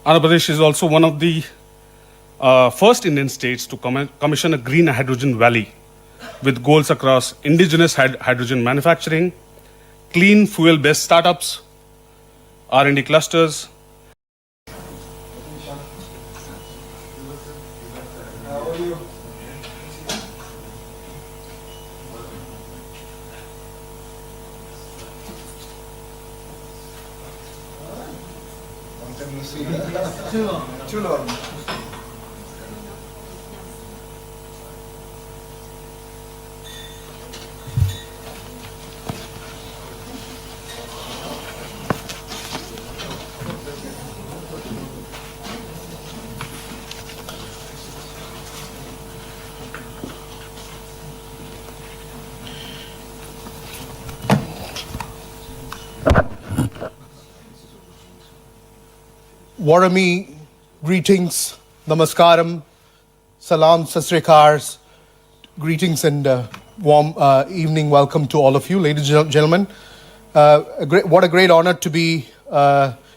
Andhra Pradesh is also one of the first Indian states to commission a green hydrogen valley with goals across indigenous hydrogen manufacturing, clean fuel-based startups, R&D clusters. Too long. Warami, greetings, namaskaram, salam, sasrikars, greetings and warm evening welcome to all of you, ladies and gentlemen. What a great honor to be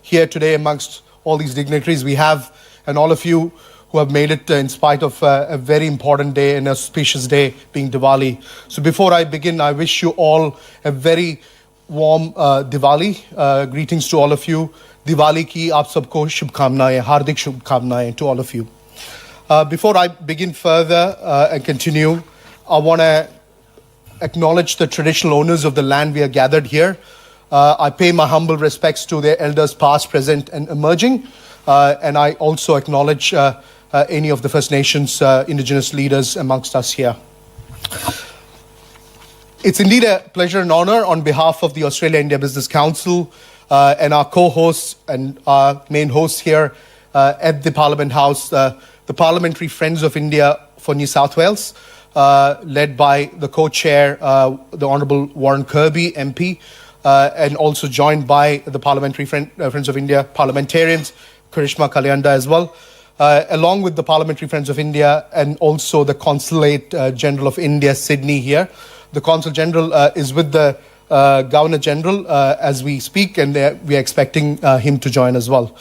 here today amongst all these dignitaries we have and all of you who have made it in spite of a very important day and auspicious day being Diwali. So before I begin, I wish you all a very warm Diwali. Greetings to all of you. Diwali ki aap sabko shubhkamnaएं, hardik shubhkamnaएं to all of you. Before I begin further and continue, I want to acknowledge the traditional owners of the land we are gathered here. I pay my humble respects to their elders past, present and emerging. And I also acknowledge any of the First Nations indigenous leaders amongst us here. It's indeed a pleasure and honor on behalf of the Australia-India Business Council and our co-hosts and our main hosts here at the Parliament House, the Parliamentary Friends of India for New South Wales, led by the co-chair, the Honourable Warren Kirby, MP, and also joined by the Parliamentary Friends of India parliamentarians, Karishma Kalyanda as well, along with the Parliamentary Friends of India and also the Consulate General of India, Sydney here. The Consul General is with the Governor General as we speak, and we are expecting him to join as well.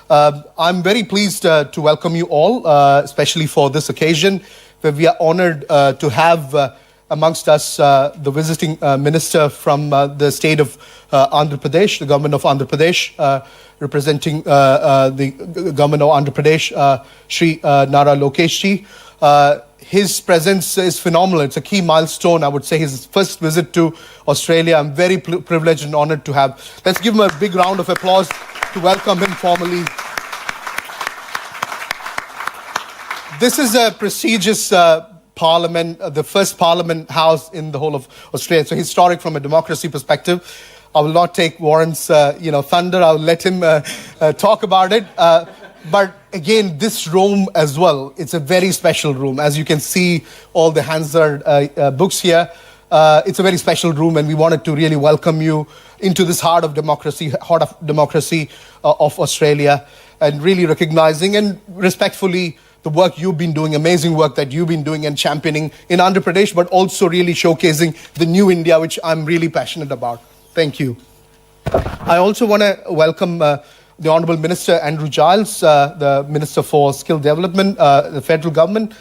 I'm very pleased to welcome you all, especially for this occasion, where we are honored to have amongst us the visiting minister from the state of Andhra Pradesh, the government of Andhra Pradesh, representing the government of Andhra Pradesh, Shri Nara Lokesh ji. His presence is phenomenal. It's a key milestone, I would say, his first visit to Australia. I'm very privileged and honored to have. Let's give him a big round of applause to welcome him formally. This is a prestigious parliament, the first parliament house in the whole of Australia. So historic from a democracy perspective. I will not take Warren's thunder. I'll let him talk about it. But again, this room as well, it's a very special room. As you can see, all the Hansard books here. It's a very special room, and we wanted to really welcome you into this heart of democracy of Australia, and really recognizing and respectfully the work you've been doing, amazing work that you've been doing and championing in Andhra Pradesh, but also really showcasing the new India, which I'm really passionate about. Thank you. I also want to welcome the Honourable Minister Andrew Giles, the Minister for Skill Development, the federal government,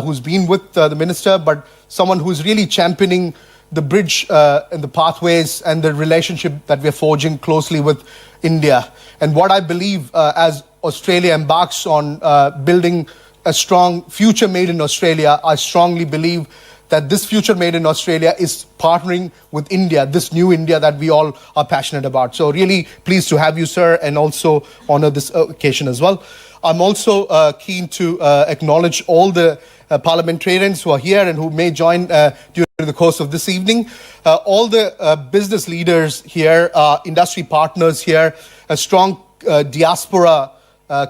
who's been with the Minister, but someone who's really championing the bridge and the pathways and the relationship that we're forging closely with India. And what I believe as Australia embarks on building a strong future made in Australia, I strongly believe that this future made in Australia is partnering with India, this new India that we all are passionate about. So really pleased to have you, sir, and also honor this occasion as well. I'm also keen to acknowledge all the parliamentarians who are here and who may join during the course of this evening. All the business leaders here, industry partners here, a strong diaspora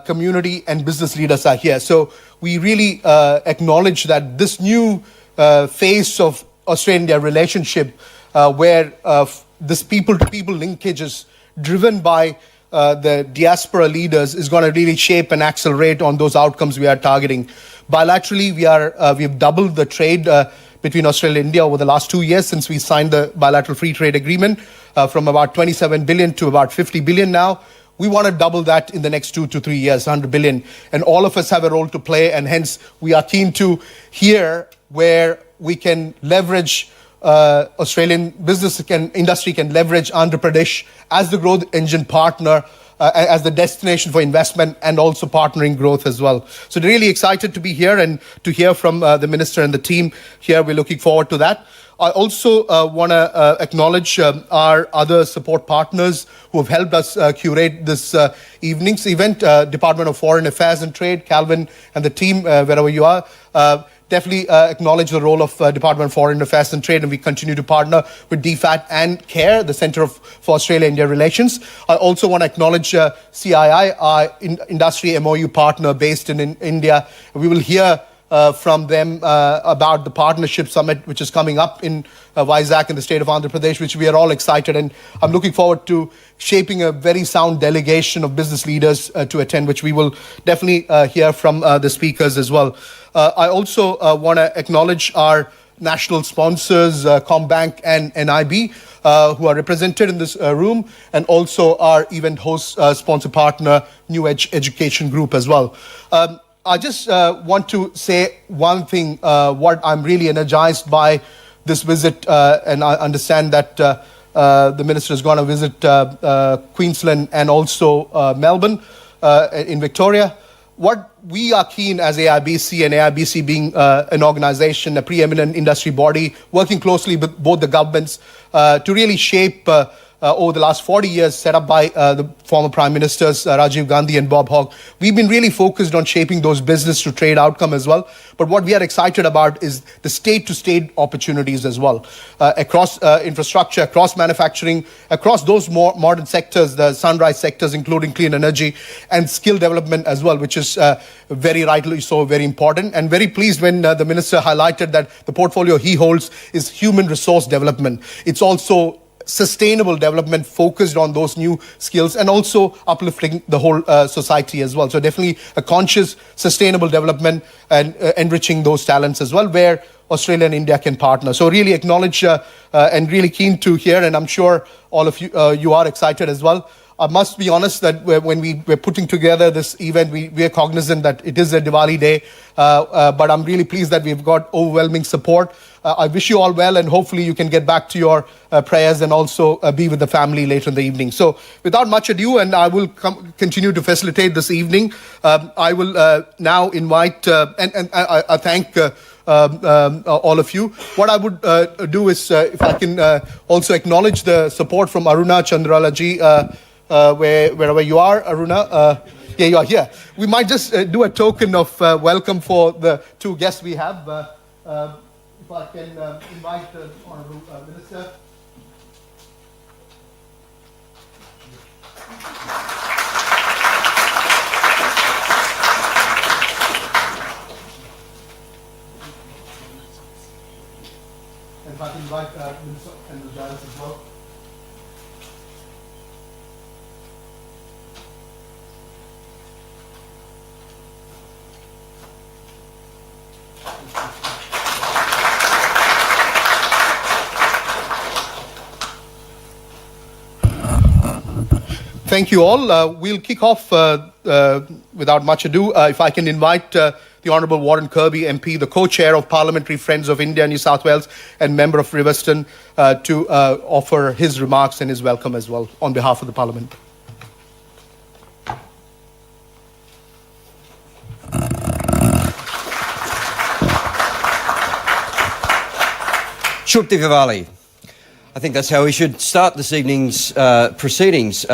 community and business leaders are here. So we really acknowledge that this new phase of Australia-India relationship where this people-to-people linkages driven by the diaspora leaders is going to really shape and accelerate on those outcomes we are targeting. Bilaterally, we've doubled the trade between Australia and India over the last 2 years since we signed the bilateral free trade agreement from about 27 billion to about 50 billion now. We want to double that in the next 2 to 3 years, 100 billion. And all of us have a role to play, and hence we are keen to hear where we can leverage Australian business industry can leverage Andhra Pradesh as the growth engine partner, as the destination for investment, and also partnering growth as well. So really excited to be here and to hear from the minister and the team here. We're looking forward to that. I also want to acknowledge our other support partners who have helped us curate this evening's event. Department of Foreign Affairs and Trade, Calvin and the team, wherever you are. Definitely acknowledge the role of Department of Foreign Affairs and Trade, and we continue to partner with DFAT and CARE, the Centre for Australia-India Relations. I also want to acknowledge CII, our industry MOU partner based in India. We will hear from them about the partnership summit, which is coming up in Vizag in the state of Andhra Pradesh, which we are all excited, and I'm looking forward to shaping a very sound delegation of business leaders to attend, which we will definitely hear from the speakers as well. I also want to acknowledge our national sponsors, Combank and NIB, who are represented in this room, and also our event host sponsor partner, New Edge Education Group as well. I just want to say one thing, what I'm really energized by this visit, and I understand that the minister is going to visit Queensland and also Melbourne in Victoria. What we are keen as AIBC, and AIBC being an organization, a preeminent industry body, working closely with both the governments to really shape over the last 40 years, set up by the former Prime Ministers Rajiv Gandhi and Bob Hawke. We've been really focused on shaping those business to trade outcome as well. But what we are excited about is the state-to-state opportunities as well, across infrastructure, across manufacturing, across those more modern sectors, the sunrise sectors, including clean energy and skill development as well, which is very rightly so, very important. And very pleased when the minister highlighted that the portfolio he holds is human resource development. It's also sustainable development focused on those new skills and also uplifting the whole society as well. So definitely a conscious, sustainable development and enriching those talents as well, where Australia and India can partner. So really acknowledge and really keen to hear, and I'm sure all of you you are excited as well. I must be honest that when we were putting together this event, we are cognizant that it is a Diwali day, but I'm really pleased that we've got overwhelming support. I wish you all well, and hopefully you can get back to your prayers and also be with the family later in the evening. So without much ado, and I will continue to facilitate this evening, I will now invite, and I thank all of you. What I would do is, if I can also acknowledge the support from Aruna Chandrala ji, wherever you are, Aruna. Yeah, you are here. We might just do a token of welcome for the two guests we have. If I can invite the Honourable Minister. And if I can invite Minister and Giles as well. Thank you all. We'll kick off without much ado. If I can invite the Honourable Warren Kirby, MP, the co-chair of Parliamentary Friends of India, New South Wales, and member of Riverstone, to offer his remarks and his welcome as well on behalf of the Parliament. Shukti Vivali. I think that's how we should start this evening's proceedings.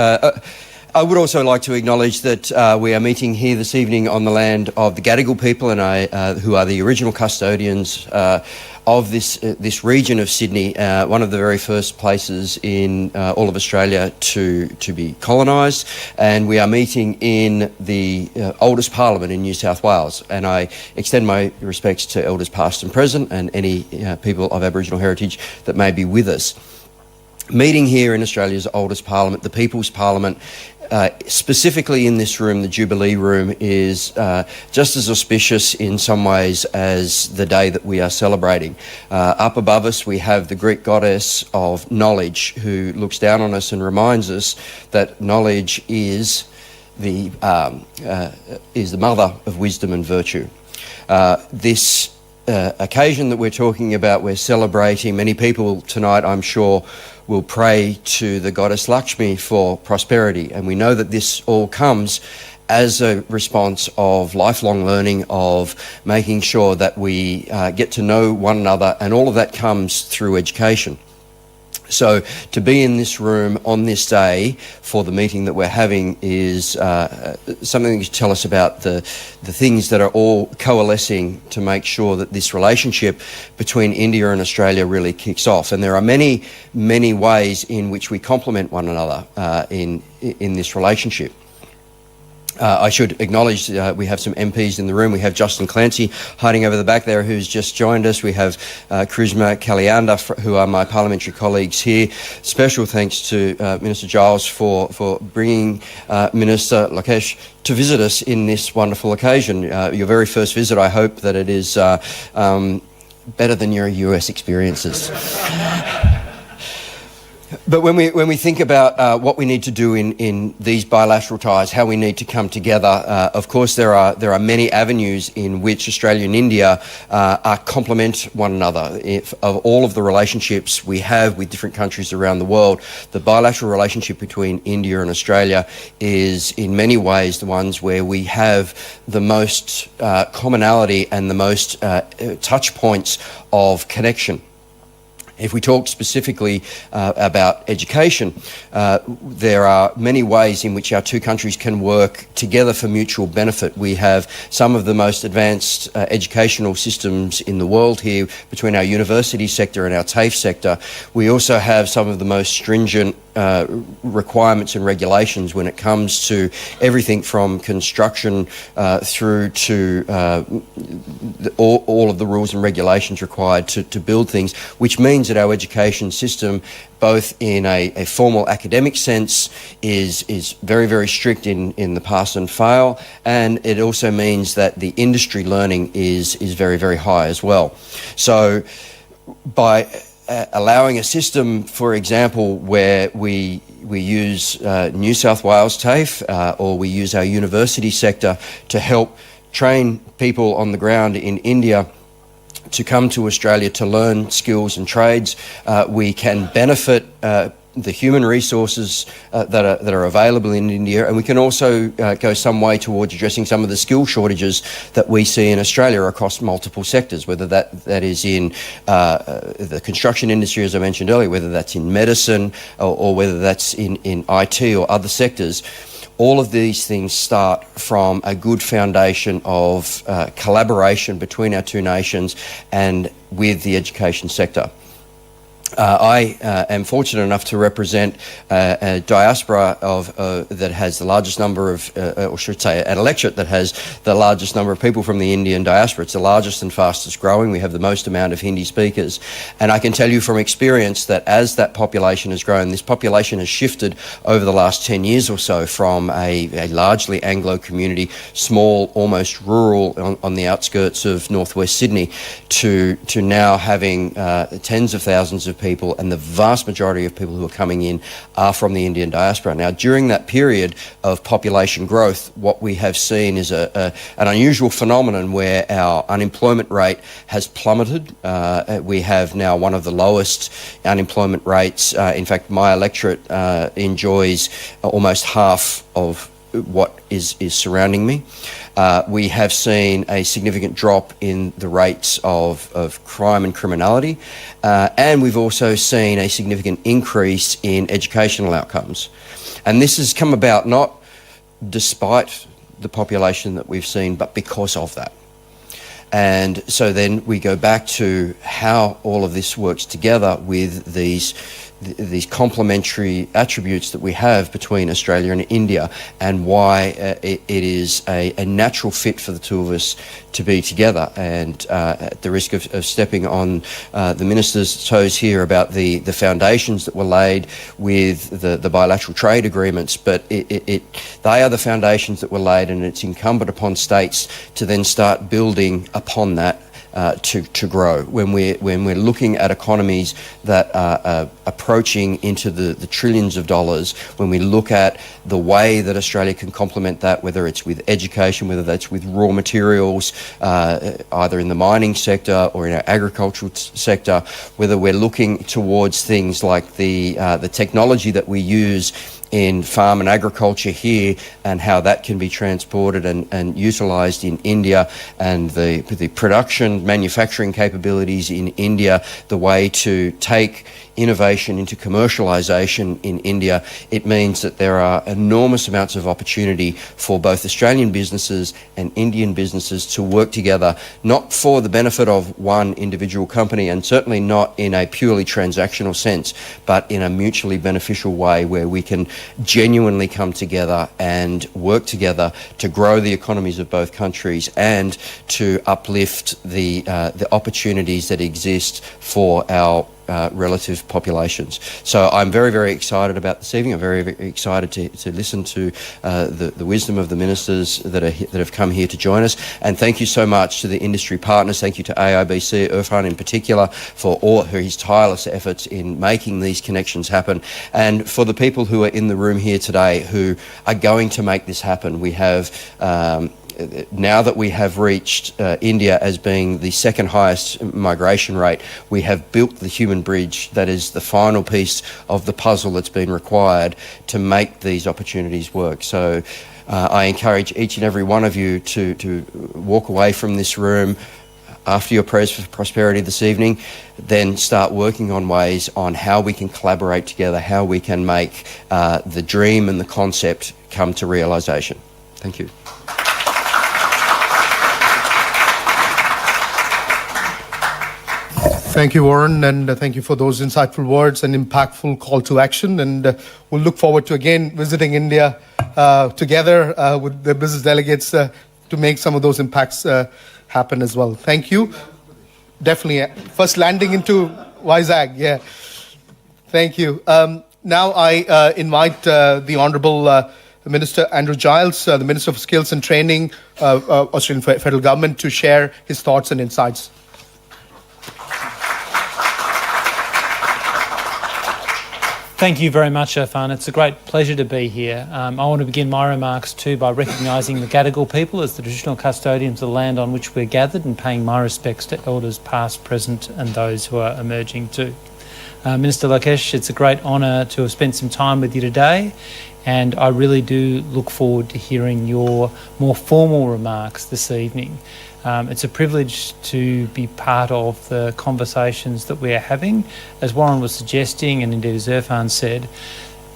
I would also like to acknowledge that we are meeting here this evening on the land of the Gadigal people, and who are the original custodians of this region of Sydney, one of the very first places in all of Australia to be colonised. And we are meeting in the oldest parliament in New South Wales. And I extend my respects to elders past and present, and any people of Aboriginal heritage that may be with us. Meeting here in Australia's oldest parliament, the People's Parliament, specifically in this room, the Jubilee Room, is just as auspicious in some ways as the day that we are celebrating. Up above us we have the Greek goddess of knowledge, who looks down on us and reminds us that knowledge is the mother of wisdom and virtue. This occasion that we're talking about, we're celebrating. Many people tonight, I'm sure, will pray to the goddess Lakshmi for prosperity, and we know that this all comes as a response of lifelong learning, of making sure that we get to know one another, and all of that comes through education. So to be in this room on this day for the meeting that we're having is something to tell us about the things that are all coalescing to make sure that this relationship between India and Australia really kicks off. And there are many, many ways in which we complement one another in this relationship. I should acknowledge we have some MPs in the room. We have Justin Clancy hiding over the back there, who's just joined us. We have Charisma Kalyanda, who are my parliamentary colleagues here. Special thanks to Minister Giles for bringing Minister Lokesh to visit us in this wonderful occasion. Your very first visit. I hope that it is better than your US experiences. But when we think about what we need to do in these bilateral ties, how we need to come together, of course there are many avenues in which Australia and India complement one another. Of all of the relationships we have with different countries around the world, the bilateral relationship between India and Australia is in many ways the ones where we have the most commonality and the most touch points of connection. If we talk specifically about education, there are many ways in which our two countries can work together for mutual benefit. We have some of the most advanced educational systems in the world here between our university sector and our TAFE sector. We also have some of the most stringent requirements and regulations when it comes to everything from construction through to all of the rules and regulations required to build things, which means that our education system, both in a formal academic sense, is very, very strict in the pass and fail, and it also means that the industry learning is very, very high as well. So by allowing a system, for example, where we use New South Wales TAFE or we use our university sector to help train people on the ground in India to come to Australia to learn skills and trades, we can benefit the human resources that are available in India, and we can also go some way towards addressing some of the skill shortages that we see in Australia across multiple sectors, whether that is in the construction industry, as I mentioned earlier, whether that's in medicine or whether that's in IT or other sectors. All of these things start from a good foundation of collaboration between our two nations and with the education sector. I am fortunate enough to represent a diaspora that has the largest number of, or should say, an electorate that has the largest number of people from the Indian diaspora. It's the largest and fastest growing. We have the most amount of Hindi speakers. And I can tell you from experience that as that population has grown, this population has shifted over the last 10 years or so from a largely Anglo community, small, almost rural on the outskirts of northwest Sydney, to now having tens of thousands of people, and the vast majority of people who are coming in are from the Indian diaspora. Now, during that period of population growth, what we have seen is an unusual phenomenon where our unemployment rate has plummeted. We have now one of the lowest unemployment rates. In fact, my electorate enjoys almost half of what is surrounding me. We have seen a significant drop in the rates of crime and criminality, and we've also seen a significant increase in educational outcomes. And this has come about not despite the population that we've seen, but because of that. And so then we go back to how all of this works together with these these complementary attributes that we have between Australia and India, and why it is a natural fit for the two of us to be together. And at the risk of stepping on the Minister's toes here about the foundations that were laid with the bilateral trade agreements, but they are the foundations that were laid, and it's incumbent upon states to then start building upon that to grow. When we're looking at economies that are approaching into the trillions of dollars, when we look at the way that Australia can complement that, whether it's with education, whether that's with raw materials, either in the mining sector or in our agricultural sector, whether we're looking towards things like the technology that we use in farm and agriculture here, and how that can be transported and utilised in India, and the production, manufacturing capabilities in India, the way to take innovation into commercialisation in India, it means that there are enormous amounts of opportunity for both Australian businesses and Indian businesses to work together, not for the benefit of one individual company, and certainly not in a purely transactional sense, but in a mutually beneficial way where we can genuinely come together and work together to grow the economies of both countries and to uplift the opportunities that exist for our relative populations. So I'm very, very excited about this evening. I'm very, very excited to listen to the wisdom of the ministers that have come here to join us. And thank you so much to the industry partners. Thank you to AIBC, Irfan in particular, for his tireless efforts in making these connections happen. And for the people who are in the room here today who are going to make this happen, we have now that we have reached India as being the second highest migration rate, we have built the human bridge that is the final piece of the puzzle that's been required to make these opportunities work. So I encourage each and every one of you to walk away from this room after your prayers for prosperity this evening, then start working on ways on how we can collaborate together, how we can make the dream and the concept come to realisation. Thank you. Thank you, Warren, and thank you for those insightful words and impactful call to action. And we'll look forward to again visiting India together with the business delegates to make some of those impacts happen as well. Thank you. Definitely. First landing into Vizag. Yeah. Thank you. Now I invite the Honourable Minister Andrew Giles, the Minister for Skills and Training, Australian Federal Government, to share his thoughts and insights. Thank you very much, Irfan. It's a great pleasure to be here. I want to begin my remarks too by recognising the Gadigal people as the traditional custodians of the land on which we're gathered, and paying my respects to elders past, present and those who are emerging too. Minister Lokesh, it's a great honour to have spent some time with you today, and I really do look forward to hearing your more formal remarks this evening. It's a privilege to be part of the conversations that we are having. As Warren was suggesting, and indeed as Irfan said,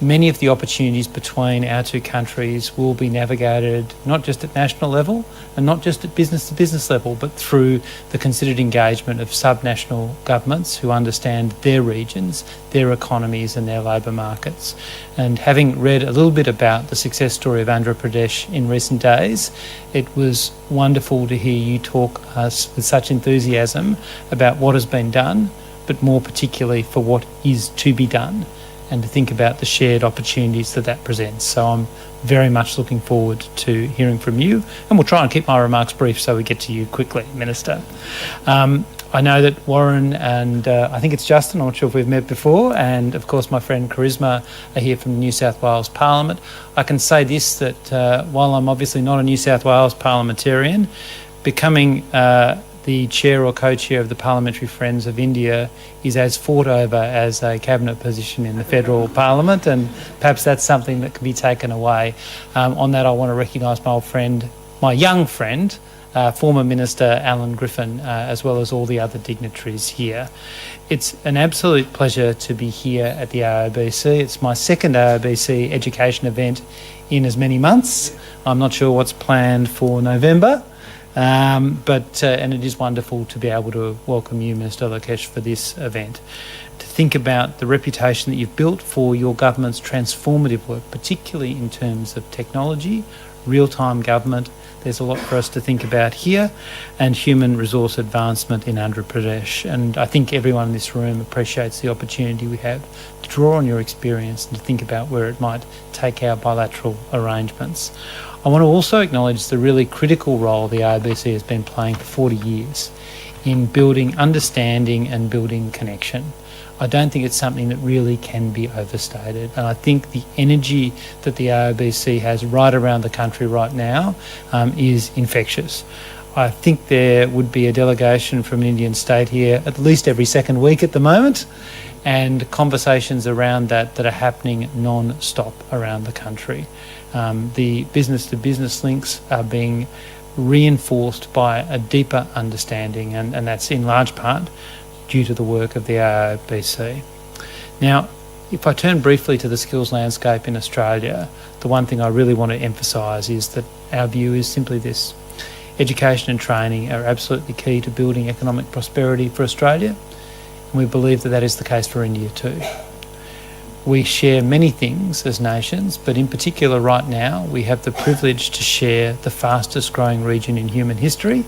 many of the opportunities between our two countries will be navigated not just at national level and not just at business to business level, but through the considered engagement of subnational governments who understand their regions, their economies and their labour markets. And having read a little bit about the success story of Andhra Pradesh in recent days, it was wonderful to hear you talk us with such enthusiasm about what has been done, but more particularly for what is to be done, and to think about the shared opportunities that presents. So I'm very much looking forward to hearing from you, and we'll try and keep my remarks brief so we get to you quickly, Minister. I know that Warren and I think it's Justin, I'm not sure if we've met before, and of course my friend Charisma are here from the New South Wales Parliament. I can say this, that while I'm obviously not a New South Wales parliamentarian, becoming the chair or co-chair of the Parliamentary Friends of India is as fought over as a cabinet position in the federal parliament, and perhaps that's something that can be taken away. On that, I want to recognise my old friend, my young friend, former Minister Alan Griffin, as well as all the other dignitaries here. It's an absolute pleasure to be here at the AIBC. It's my second AIBC education event in as many months. I'm not sure what's planned for November. And it is wonderful to be able to welcome you, Minister Lokesh, for this event. To think about the reputation that you've built for your government's transformative work, particularly in terms of technology, real-time government. There's a lot for us to think about here, and human resource advancement in Andhra Pradesh. And I think everyone in this room appreciates the opportunity we have to draw on your experience and to think about where it might take our bilateral arrangements. I want to also acknowledge the really critical role the ARBC has been playing for 40 years in building understanding and building connection. I don't think it's something that really can be overstated. And I think the energy that the ARBC has right around the country right now is infectious. I think there would be a delegation from an Indian state here at least every second week at the moment, and conversations around that are happening non-stop around the country. The business-to-business links are being reinforced by a deeper understanding, and that's in large part due to the work of the ARBC. Now, if I turn briefly to the skills landscape in Australia, the one thing I really want to emphasise is that our view is simply this. Education and training are absolutely key to building economic prosperity for Australia, and we believe that that is the case for India too. We share many things as nations, but in particular right now we have the privilege to share the fastest growing region in human history,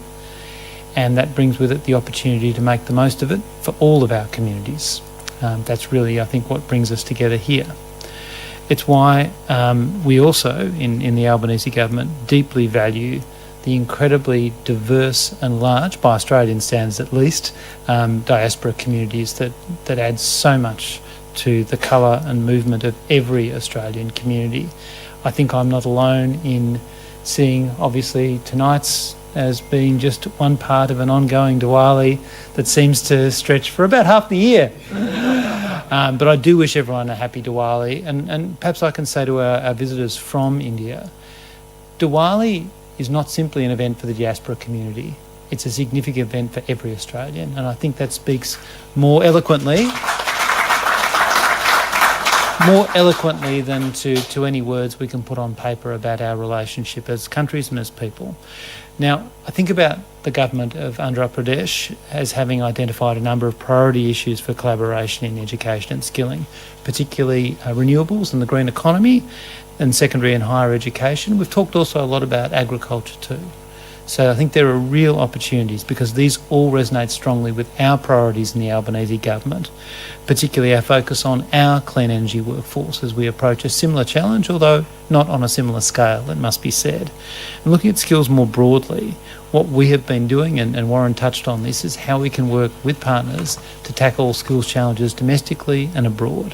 and that brings with it the opportunity to make the most of it for all of our communities. That's really, I think, what brings us together here. It's why we also, in the Albanese government, deeply value the incredibly diverse and large, by Australian standards at least, diaspora communities that add so much to the colour and movement of every Australian community. I think I'm not alone in seeing, obviously, tonight's as being just one part of an ongoing Diwali that seems to stretch for about half the year. But I do wish everyone a happy Diwali, and perhaps I can say to our visitors from India, Diwali is not simply an event for the diaspora community, it's a significant event for every Australian, and I think that speaks more eloquently than to any words we can put on paper about our relationship as countries and as people. Now, I think about the government of Andhra Pradesh as having identified a number of priority issues for collaboration in education and skilling, particularly renewables and the green economy and secondary and higher education. We've talked also a lot about agriculture too. So I think there are real opportunities because these all resonate strongly with our priorities in the Albanese government, particularly our focus on our clean energy workforce as we approach a similar challenge, although not on a similar scale, it must be said. And looking at skills more broadly, what we have been doing, and Warren touched on this, is how we can work with partners to tackle skills challenges domestically and abroad.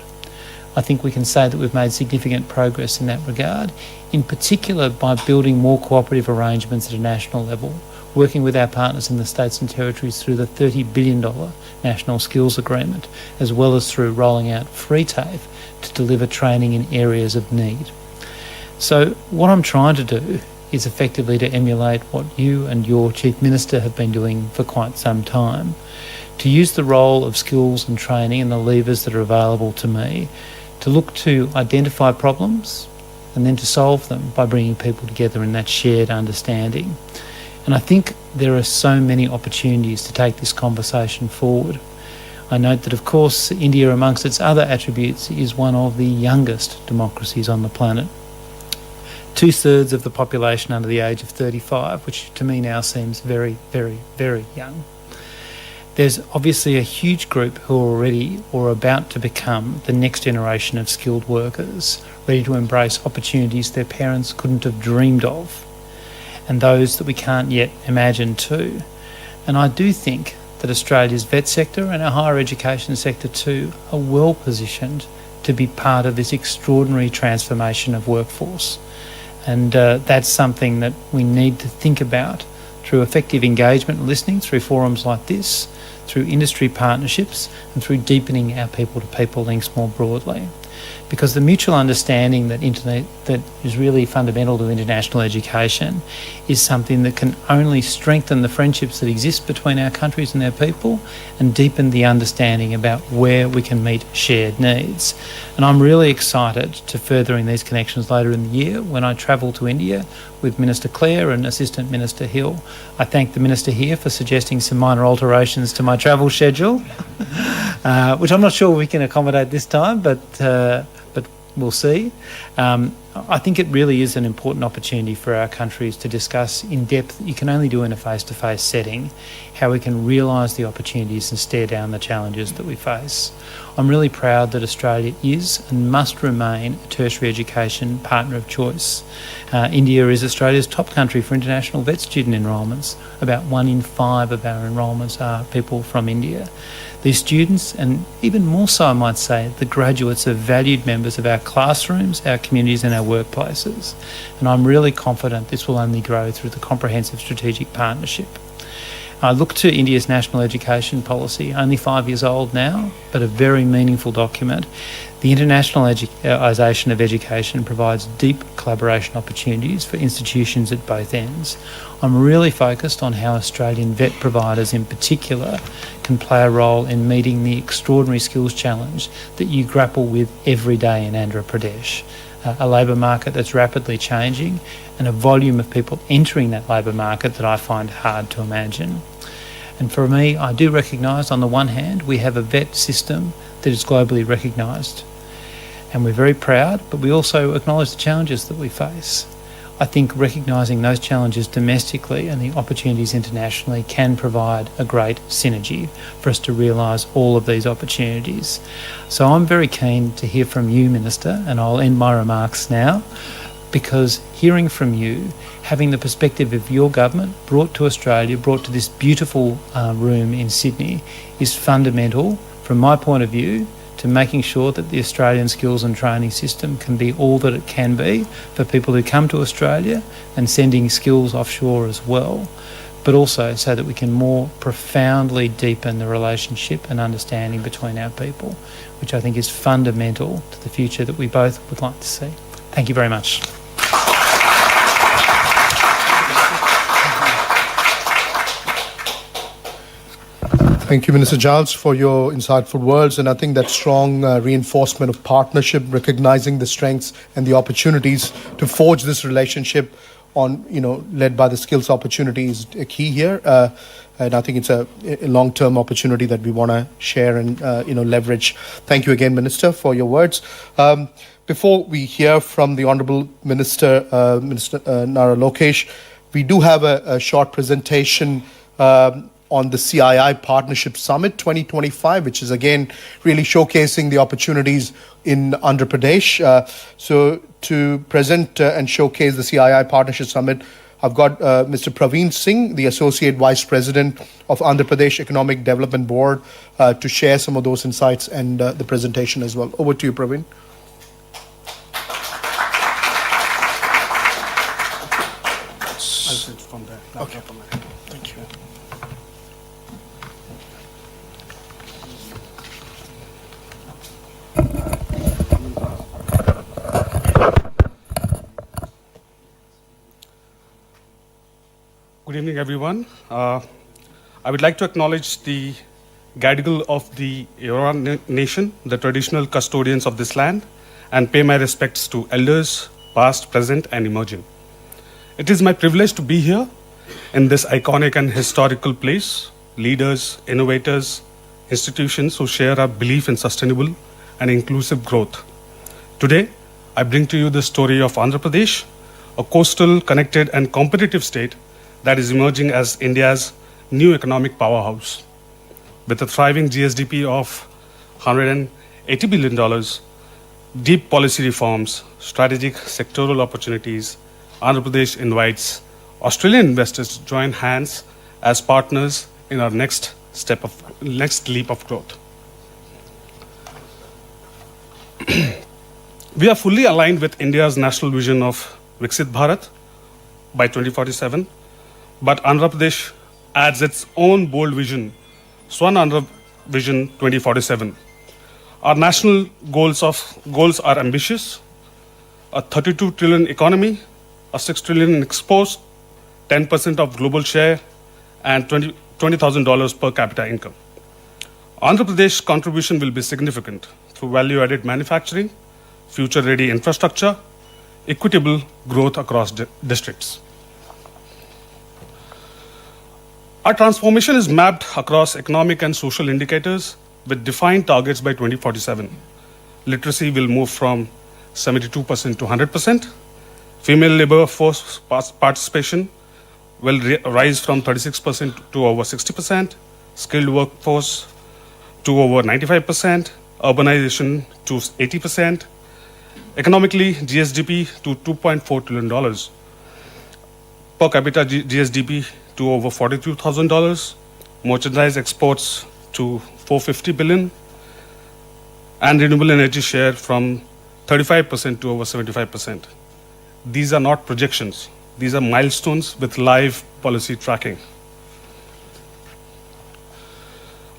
I think we can say that we've made significant progress in that regard, in particular by building more cooperative arrangements at a national level, working with our partners in the states and territories through the $30 billion National Skills Agreement, as well as through rolling out Free TAFE to deliver training in areas of need. So what I'm trying to do is effectively to emulate what you and your Chief Minister have been doing for quite some time, to use the role of skills and training and the levers that are available to me to look to identify problems and then to solve them by bringing people together in that shared understanding. And I think there are so many opportunities to take this conversation forward. I note that, of course, India, amongst its other attributes, is one of the youngest democracies on the planet. 2/3 of the population under the age of 35, which to me now seems very, very, very young. There's obviously a huge group who are already or about to become the next generation of skilled workers, ready to embrace opportunities their parents couldn't have dreamed of, and those that we can't yet imagine too. And I do think that Australia's vet sector and our higher education sector too are well positioned to be part of this extraordinary transformation of workforce. And that's something that we need to think about through effective engagement and listening, through forums like this, through industry partnerships, and through deepening our people-to-people links more broadly. because the mutual understanding that is really fundamental to international education is something that can only strengthen the friendships that exist between our countries and our people and deepen the understanding about where we can meet shared needs. And I'm really excited to furthering these connections later in the year when I travel to India with Minister Clare and Assistant Minister Hill. I thank the Minister here for suggesting some minor alterations to my travel schedule, which I'm not sure we can accommodate this time, but we'll see. I think it really is an important opportunity for our countries to discuss in depth, you can only do in a face-to-face setting, how we can realise the opportunities and stare down the challenges that we face. I'm really proud that Australia is and must remain a tertiary education partner of choice. India is Australia's top country for international vet student enrolments. About 1 in 5 of our enrolments are people from India. These students, and even more so I might say, the graduates are valued members of our classrooms, our communities and our workplaces. And I'm really confident this will only grow through the comprehensive strategic partnership. I look to India's national education policy, only 5 years old now, but a very meaningful document. The internationalisation of education provides deep collaboration opportunities for institutions at both ends. I'm really focused on how Australian vet providers in particular can play a role in meeting the extraordinary skills challenge that you grapple with every day in Andhra Pradesh. A labour market that's rapidly changing and a volume of people entering that labour market that I find hard to imagine. And for me, I do recognise, on the one hand, we have a vet system that is globally recognised. And we're very proud, but we also acknowledge the challenges that we face. I think recognising those challenges domestically and the opportunities internationally can provide a great synergy for us to realise all of these opportunities. So I'm very keen to hear from you, Minister, and I'll end my remarks now, because hearing from you, having the perspective of your government brought to Australia, brought to this beautiful room in Sydney, is fundamental, from my point of view, to making sure that the Australian skills and training system can be all that it can be for people who come to Australia and sending skills offshore as well, but also so that we can more profoundly deepen the relationship and understanding between our people, which I think is fundamental to the future that we both would like to see. Thank you very much. Thank you, Minister Giles, for your insightful words. And I think that strong reinforcement of partnership, recognizing the strengths and the opportunities to forge this relationship on, led by the skills opportunity is a key here. And I think it's a long-term opportunity that we want to share and, leverage. Thank you again, Minister, for your words. Before we hear from the Honourable Minister, Minister Nara Lokesh, we do have a short presentation on the CII Partnership Summit 2025, which is again really showcasing the opportunities in Andhra Pradesh. So to present and showcase the CII Partnership Summit, I've got Mr. Praveen Singh, the Associate Vice President of Andhra Pradesh Economic Development Board, to share some of those insights and the presentation as well. Over to you, Praveen. I'll sit from there. Okay. Thank you. Good evening, everyone. I would like to acknowledge the Gadigal of the Eora Nation, the traditional custodians of this land, and pay my respects to elders, past, present, and emerging. It is my privilege to be here in this iconic and historical place. Leaders, innovators, institutions who share our belief in sustainable and inclusive growth. Today, I bring to you the story of Andhra Pradesh, a coastal, connected, and competitive state that is emerging as India's new economic powerhouse. With a thriving GSDP of $180 billion, deep policy reforms, strategic sectoral opportunities, Andhra Pradesh invites Australian investors to join hands as partners in our next leap of growth. We are fully aligned with India's national vision of Viksit Bharat by 2047, but Andhra Pradesh adds its own bold vision, Swan Andhra Vision 2047. Our national goals are ambitious: a 32 trillion economy, a 6 trillion in exports, 10% of global share, and $20,000 per capita income. Andhra Pradesh contribution will be significant through value-added manufacturing, future-ready infrastructure, equitable growth across districts. Our transformation is mapped across economic and social indicators with defined targets by 2047. Literacy will move from 72% to 100%. Female labor force participation will rise from 36% to over 60%. Skilled workforce to over 95%. Urbanization to 80%. Economically, GSDP to $2.4 trillion. Per capita GSDP to over $42,000. Merchandise exports to $450 billion. And renewable energy share from 35% to over 75%. These are not projections. These are milestones with live policy tracking.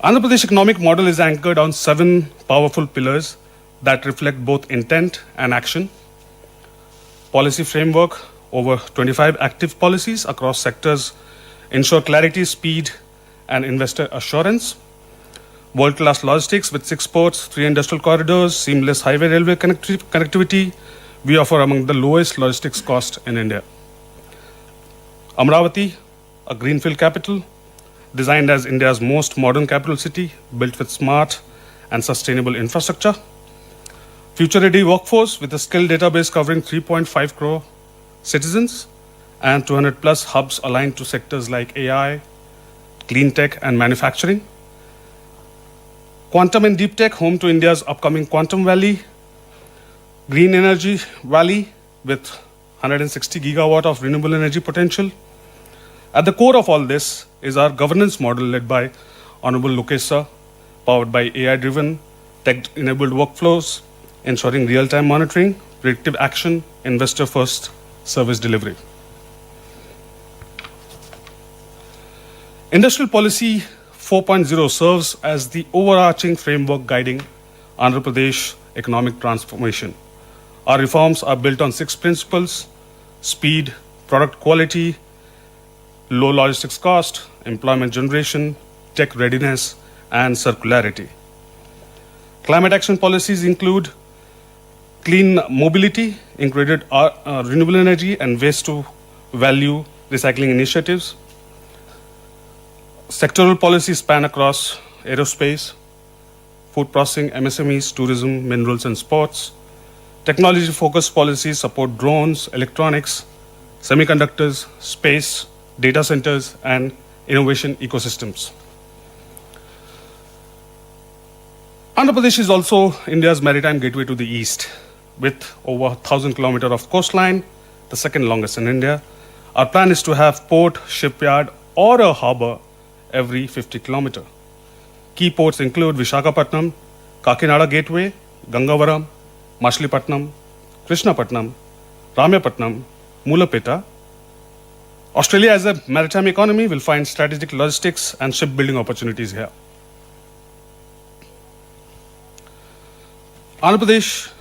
Andhra Pradesh economic model is anchored on 7 powerful pillars that reflect both intent and action. Policy framework, over 25 active policies across sectors ensure clarity, speed, and investor assurance. World-class logistics with 6 ports, 3 industrial corridors, seamless highway railway connectivity. We offer among the lowest logistics cost in India. Amravati, a greenfield capital, designed as India's most modern capital city, built with smart and sustainable infrastructure. Future-ready workforce with a skilled database covering 3.5 crore citizens and 200 plus hubs aligned to sectors like AI, clean tech, and manufacturing. Quantum and deep tech, home to India's upcoming Quantum Valley. Green Energy Valley with 160 gigawatt of renewable energy potential. At the core of all this is our governance model led by Honorable Lokesh Sir, powered by AI-driven, tech-enabled workflows, ensuring real-time monitoring, predictive action, investor-first service delivery. Industrial Policy 4.0 serves as the overarching framework guiding Andhra Pradesh economic transformation. Our reforms are built on 6 principles: speed, product quality, low logistics cost, employment generation, tech readiness, and circularity. Climate action policies include clean mobility, included renewable energy and waste to value recycling initiatives. Sectoral policies span across aerospace, food processing, MSMEs, tourism, minerals, and sports. Technology-focused policies support drones, electronics, semiconductors, space, data centers, and innovation ecosystems. Andhra Pradesh is also India's maritime gateway to the east, with over 1,000 kilometers of coastline, the second longest in India. Our plan is to have port, shipyard, or a harbor every 50 kilometers. Key ports include Visakhapatnam, Kakinada Gateway, Gangavaram, Machilipatnam, Krishnapatnam, Ramyapatnam, Mulapeta. Australia as a maritime economy will find strategic logistics and shipbuilding opportunities here. Andhra Pradesh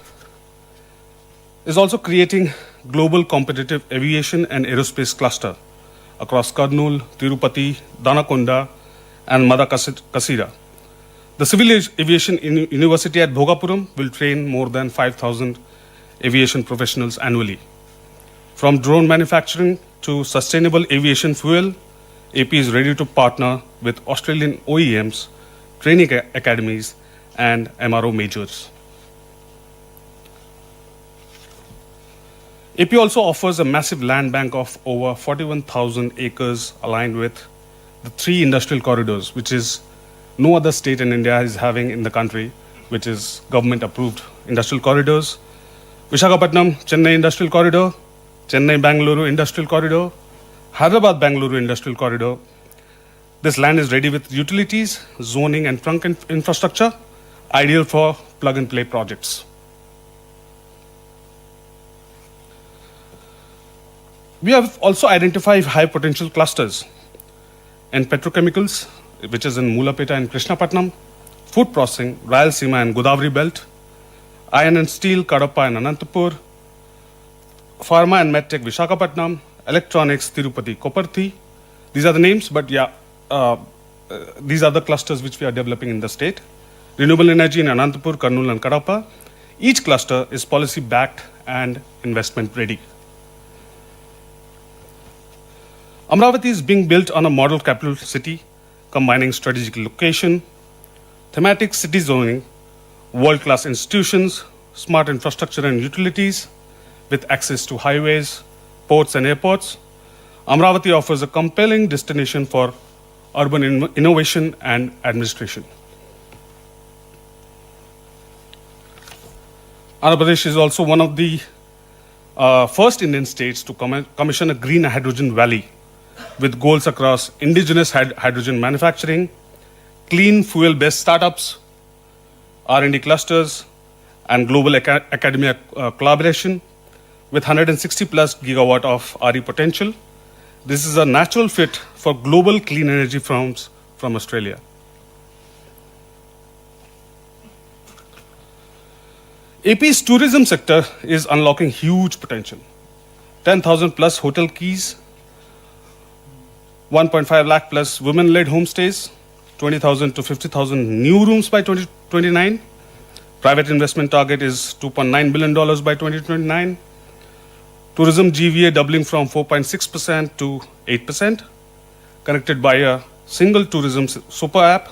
is also creating global competitive aviation and aerospace cluster across Kurnool, Tirupati, Danakonda, and Madakasira. The Civil Aviation University at Bhogapuram will train more than 5,000 aviation professionals annually. From drone manufacturing to sustainable aviation fuel, AP is ready to partner with Australian OEMs, training academies, and MRO majors. AP also offers a massive land bank of over 41,000 acres aligned with the 3 industrial corridors, which is no other state in India is having in the country, which is government-approved industrial corridors. Visakhapatnam, Chennai Industrial Corridor, Chennai-Bangalore Industrial Corridor, Hyderabad-Bangalore Industrial Corridor. This land is ready with utilities, zoning, and trunk infrastructure, ideal for plug-and-play projects. We have also identified high potential clusters in petrochemicals, which is in Mulapeta and Krishnapatnam, food processing, Rayalaseema and Godavari Belt, iron and steel, Kadapa and Anantapur, pharma and medtech, Vishakhapatnam, electronics, Tirupati, Koparthi. These are the names, but these are the clusters which we are developing in the state. Renewable energy in Anantapur, Kurnool and Kadapa. Each cluster is policy backed and investment ready. Amravati is being built on a model capital city, combining strategic location, thematic city zoning, world-class institutions, smart infrastructure and utilities, with access to highways, ports and airports. Amravati offers a compelling destination for urban innovation and administration. Andhra Pradesh is also one of the first Indian states to commission a green hydrogen valley with goals across indigenous hydrogen manufacturing, clean fuel-based startups, R&D clusters, and global academia collaboration with 160 plus gigawatt of RE potential. This is a natural fit for global clean energy firms from Australia. AP's tourism sector is unlocking huge potential. 10,000 plus hotel keys, 1.5 lakh plus women-led homestays, 20,000 to 50,000 new rooms by 2029. Private investment target is $2.9 billion by 2029. Tourism GVA doubling from 4.6% to 8%, connected by a single tourism super app.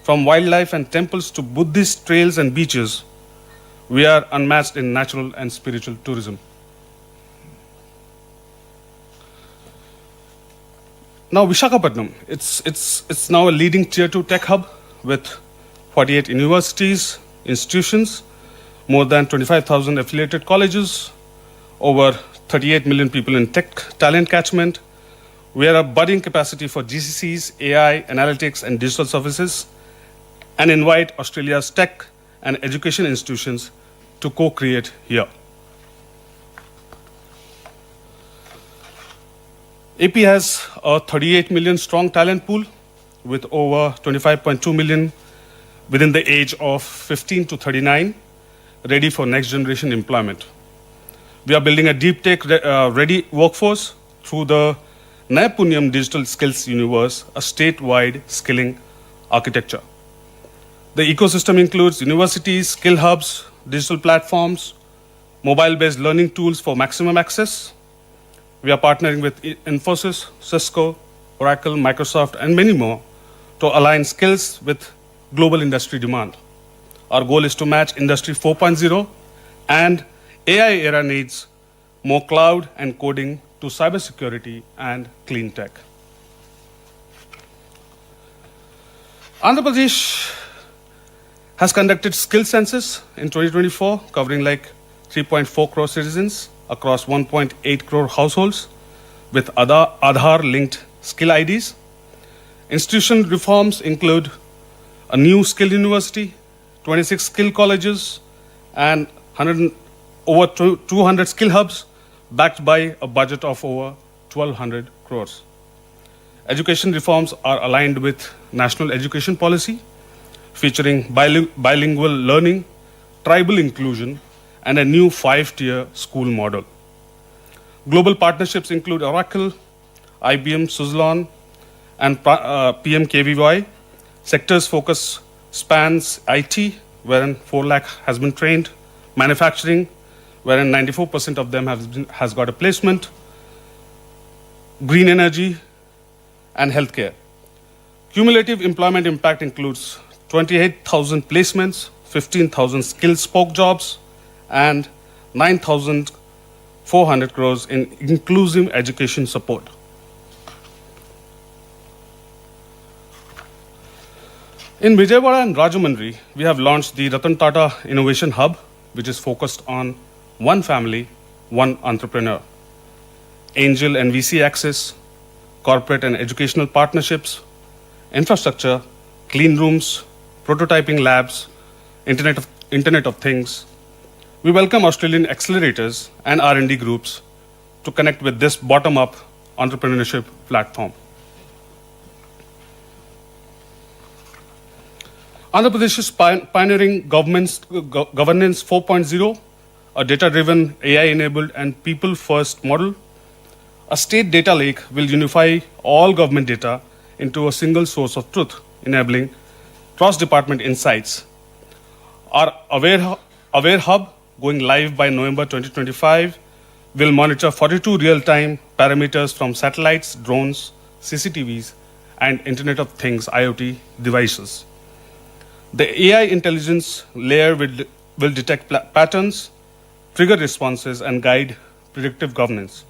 From wildlife and temples to Buddhist trails and beaches, we are unmatched in natural and spiritual tourism. Now, Vishakhapatnam, it's now a leading tier 2 tech hub with 48 universities, institutions, more than 25,000 affiliated colleges, over 38 million people in tech talent catchment. We are a budding capacity for GCCs, AI, analytics, and digital services, and invite Australia's tech and education institutions to co-create here. AP has a 38 million strong talent pool with over 25.2 million within the age of 15 to 39, ready for next generation employment. We are building a deep tech ready workforce through the Naipunyam Digital Skills Universe, a statewide skilling architecture. The ecosystem includes universities, skill hubs, digital platforms, mobile-based learning tools for maximum access. We are partnering with Infosys, Cisco, Oracle, Microsoft, and many more to align skills with global industry demand. Our goal is to match Industry 4.0 and AI era needs, more cloud and coding to cybersecurity and clean tech. Andhra Pradesh has conducted skill census in 2024, covering like 3.4 crore citizens across 1.8 crore households with Aadhaar-linked skill IDs. Institutional reforms include a new skill university, 26 skill colleges, and over 200 skill hubs backed by a budget of over 1,200 crores. Education reforms are aligned with national education policy, featuring bilingual learning, tribal inclusion, and a new 5-tier school model. Global partnerships include Oracle, IBM, Suzlon, and PMKVY. Sectors focus spans IT, wherein 4 lakh has been trained, manufacturing, wherein 94% of them has got a placement, green energy, and healthcare. Cumulative employment impact includes 28,000 placements, 15,000 skill spoke jobs, and 9,400 crores in inclusive education support. In Vijayawada and Rajahmundry, we have launched the Ratan Tata Innovation Hub, which is focused on one family, one entrepreneur. Angel and VC access, corporate and educational partnerships, infrastructure, clean rooms, prototyping labs, Internet of Things. We welcome Australian accelerators and R&D groups to connect with this bottom-up entrepreneurship platform. Andhra Pradesh is pioneering governance 4.0, a data-driven, AI-enabled and people-first model. A state data lake will unify all government data into a single source of truth, enabling cross-department insights. Our Aware Hub, going live by November 2025, will monitor 42 real-time parameters from satellites, drones, CCTVs, and Internet of Things (IoT) devices. The AI intelligence layer will detect patterns, trigger responses, and guide predictive governance.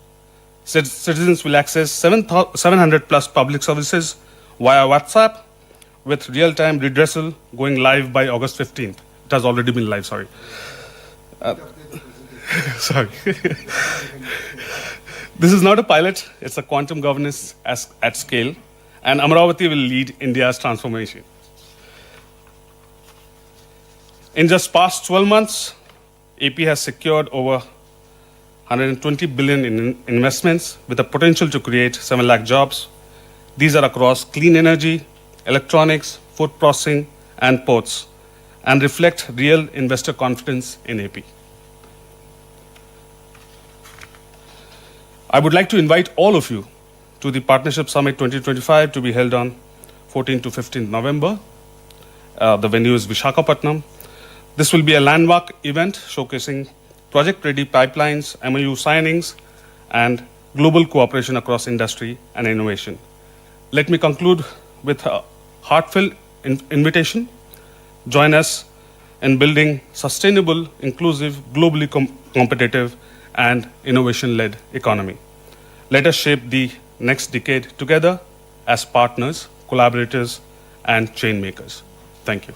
Citizens will access 700 plus public services via WhatsApp with real-time redressal going live by August 15th. It has already been live, sorry. Sorry. This is not a pilot, it's a quantum governance at scale, and Amaravati will lead India's transformation. In just past 12 months, AP has secured over 120 billion in investments with the potential to create 7 lakh jobs. These are across clean energy, electronics, food processing, and ports, and reflect real investor confidence in AP. I would like to invite all of you to the Partnership Summit 2025 to be held on 14 to 15 November. The venue is Vishakhapatnam. This will be a landmark event showcasing project-ready pipelines, MOU signings, and global cooperation across industry and innovation. Let me conclude with a heartfelt invitation. Join us in building sustainable, inclusive, globally competitive, and innovation-led economy. Let us shape the next decade together as partners, collaborators, and chain makers. Thank you.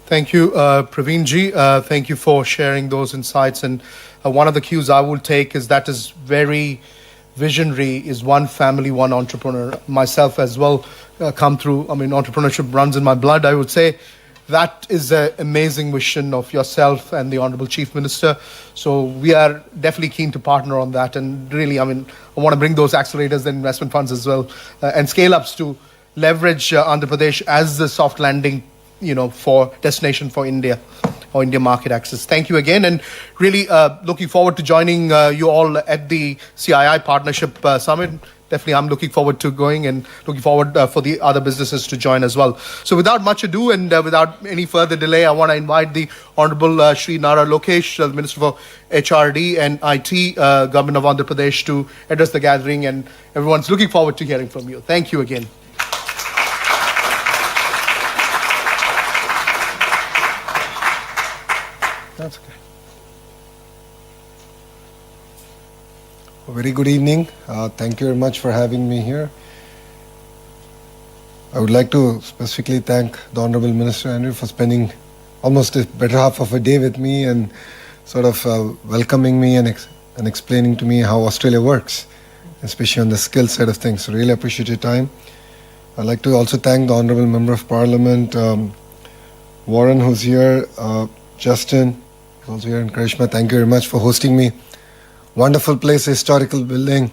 Thank you, Praveen ji. Thank you for sharing those insights. And one of the cues I will take is that is very visionary, is one family, one entrepreneur. Myself as well come through, entrepreneurship runs in my blood, I would say. That is an amazing vision of yourself and the Honorable Chief Minister. So we are definitely keen to partner on that. And really, I want to bring those accelerators and investment funds as well and scale-ups to leverage Andhra Pradesh as the soft landing, for destination for India or India market access. Thank you again, and really looking forward to joining you all at the CII Partnership Summit. Definitely, I'm looking forward to going and looking forward for the other businesses to join as well. So without much ado and without any further delay, I want to invite the Honorable Shri Nara Lokesh, the Minister for HRD and IT, Government of Andhra Pradesh, to address the gathering, and everyone's looking forward to hearing from you. Thank you again. That's okay. A very good evening. Thank you very much for having me here. I would like to specifically thank the Honorable Minister Andrew for spending almost a better half of a day with me and sort of welcoming me and explaining to me how Australia works, especially on the skill side of things. So really appreciate your time. I'd like to also thank the Honorable Member of Parliament, Warren, who's here, Justin, who's also here, and Karishma. Thank you very much for hosting me. Wonderful place, historical building.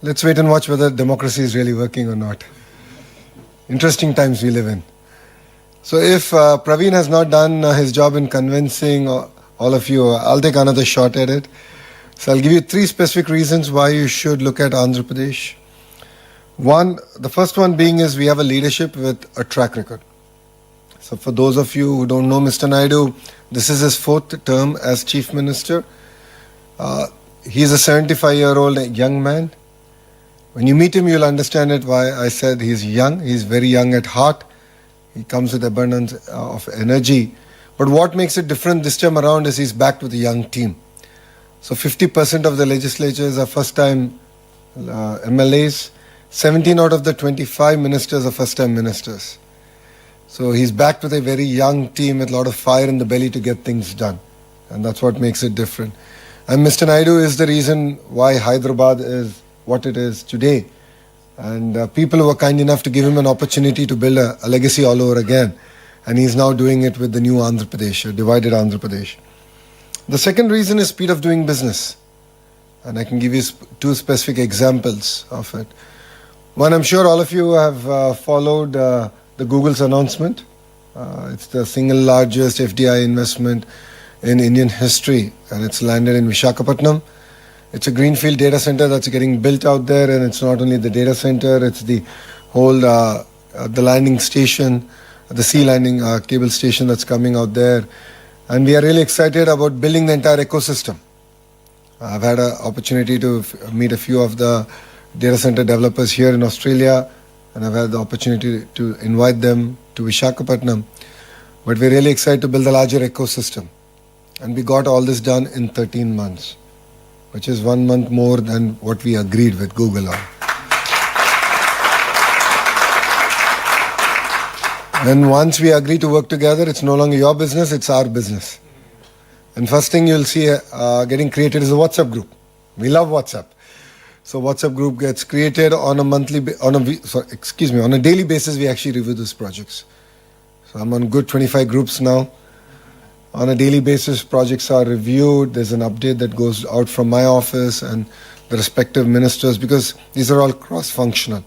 Let's wait and watch whether democracy is really working or not. Interesting times we live in. So if Praveen has not done his job in convincing all of you, I'll take another shot at it. So I'll give you 3 specific reasons why you should look at Andhra Pradesh. The first one being is we have a leadership with a track record. So for those of you who don't know Mr. Naidu, this is his 4th term as Chief Minister. He's a 75-year-old young man. When you meet him, you'll understand it why I said he's young. He's very young at heart. He comes with abundance of energy. But what makes it different this time around is he's backed with a young team. So 50% of the legislatures are first-time MLAs. 17 out of the 25 ministers are first-time ministers. So he's backed with a very young team with a lot of fire in the belly to get things done. And that's what makes it different. And Mr. Naidu is the reason why Hyderabad is what it is today. And people were kind enough to give him an opportunity to build a legacy all over again. And he's now doing it with the new Andhra Pradesh, a divided Andhra Pradesh. The second reason is speed of doing business. And I can give you two specific examples of it. One, I'm sure all of you have followed the Google's announcement. It's the single largest FDI investment in Indian history, and it's landed in Visakhapatnam. It's a greenfield data center that's getting built out there, and it's not only the data center, it's the whole the landing station, the sea landing cable station that's coming out there. And we are really excited about building the entire ecosystem. I've had an opportunity to meet a few of the data center developers here in Australia, and I've had the opportunity to invite them to Visakhapatnam. But we're really excited to build a larger ecosystem. And we got all this done in 13 months, which is 1 month more than what we agreed with Google on. And once we agree to work together, it's no longer your business, it's our business. And first thing you'll see getting created is a WhatsApp group. We love WhatsApp. So WhatsApp group gets created on a daily basis. We actually review these projects. So I'm on good 25 groups now. On a daily basis, projects are reviewed. There's an update that goes out from my office and the respective ministers, because these are all cross-functional.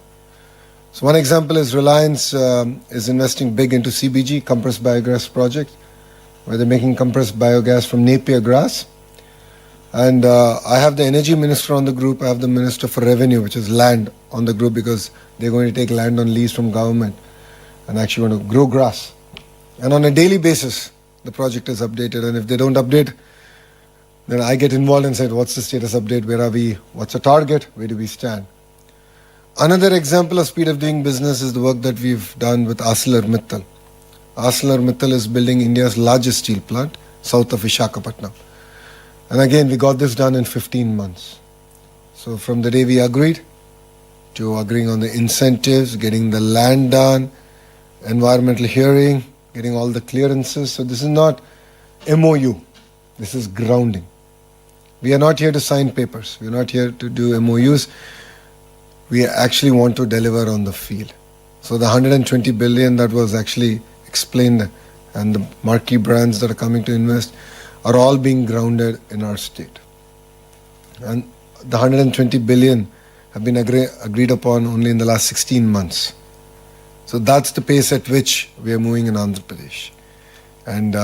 So one example is Reliance is investing big into CBG, compressed biogas project, where they're making compressed biogas from Napier grass. And I have the energy minister on the group. I have the minister for revenue, which is land, on the group, because they're going to take land on lease from government and actually want to grow grass. And on a daily basis, the project is updated. And if they don't update, then I get involved and said, what's the status update? Where are we? What's the target? Where do we stand? Another example of speed of doing business is the work that we've done with ArcelorMittal. ArcelorMittal is building India's largest steel plant, south of Visakhapatnam. And again, we got this done in 15 months. So from the day we agreed to agreeing on the incentives, getting the land done, environmental hearing, getting all the clearances. So this is not MOU. This is grounding. We are not here to sign papers. We are not here to do MOUs. We actually want to deliver on the field. So the 120 billion that was actually explained, and the marquee brands that are coming to invest, are all being grounded in our state. And the 120 billion have been agreed upon only in the last 16 months. So that's the pace at which we are moving in Andhra Pradesh. And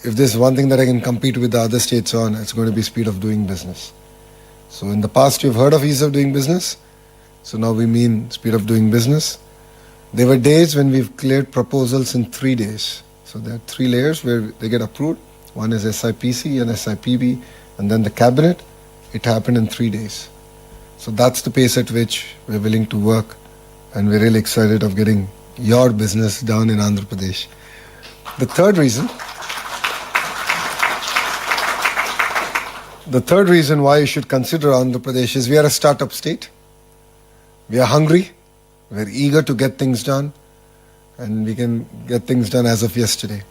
if there's one thing that I can compete with the other states on, it's going to be speed of doing business. So in the past, you've heard of ease of doing business. So now we mean speed of doing business. There were days when we've cleared proposals in 3 days. So there are 3 layers where they get approved. One is SIPC and SIPB, and then the cabinet. It happened in 3 days. So that's the pace at which we're willing to work, and we're really excited of getting your business down in Andhra Pradesh. The third reason why you should consider Andhra Pradesh is we are a startup state. We are hungry. We're eager to get things done, and we can get things done as of yesterday.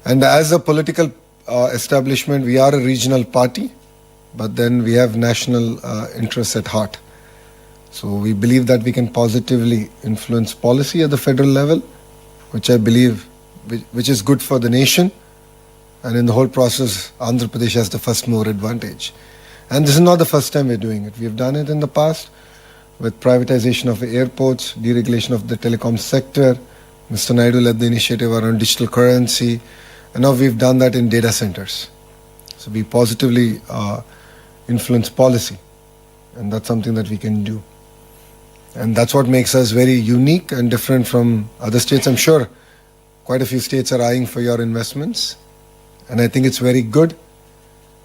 And as a political establishment, we are a regional party, but then we have national interests at heart. So we believe that we can positively influence policy at the federal level, which I believe which is good for the nation. And in the whole process, Andhra Pradesh has the first mover advantage. And this is not the first time we're doing it. We've done it in the past with privatization of airports, deregulation of the telecom sector. Mr. Naidu led the initiative around digital currency. And now we've done that in data centers. So we positively influence policy. And that's something that we can do. And that's what makes us very unique and different from other states. I'm sure quite a few states are eyeing for your investments. And I think it's very good.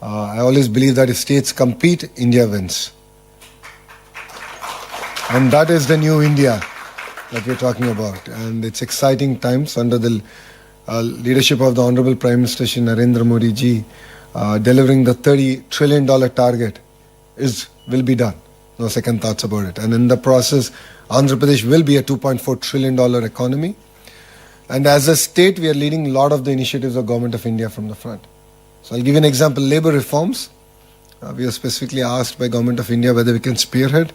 I always believe that if states compete, India wins. And that is the new India that we're talking about. And it's exciting times under the leadership of the Honorable Prime Minister Shri Narendra Modi ji. Delivering the $30 trillion target will be done. No second thoughts about it. And in the process, Andhra Pradesh will be a $2.4 trillion economy. And as a state, we are leading a lot of the initiatives of Government of India from the front. So I'll give you an example. Labour reforms. We are specifically asked by Government of India whether we can spearhead.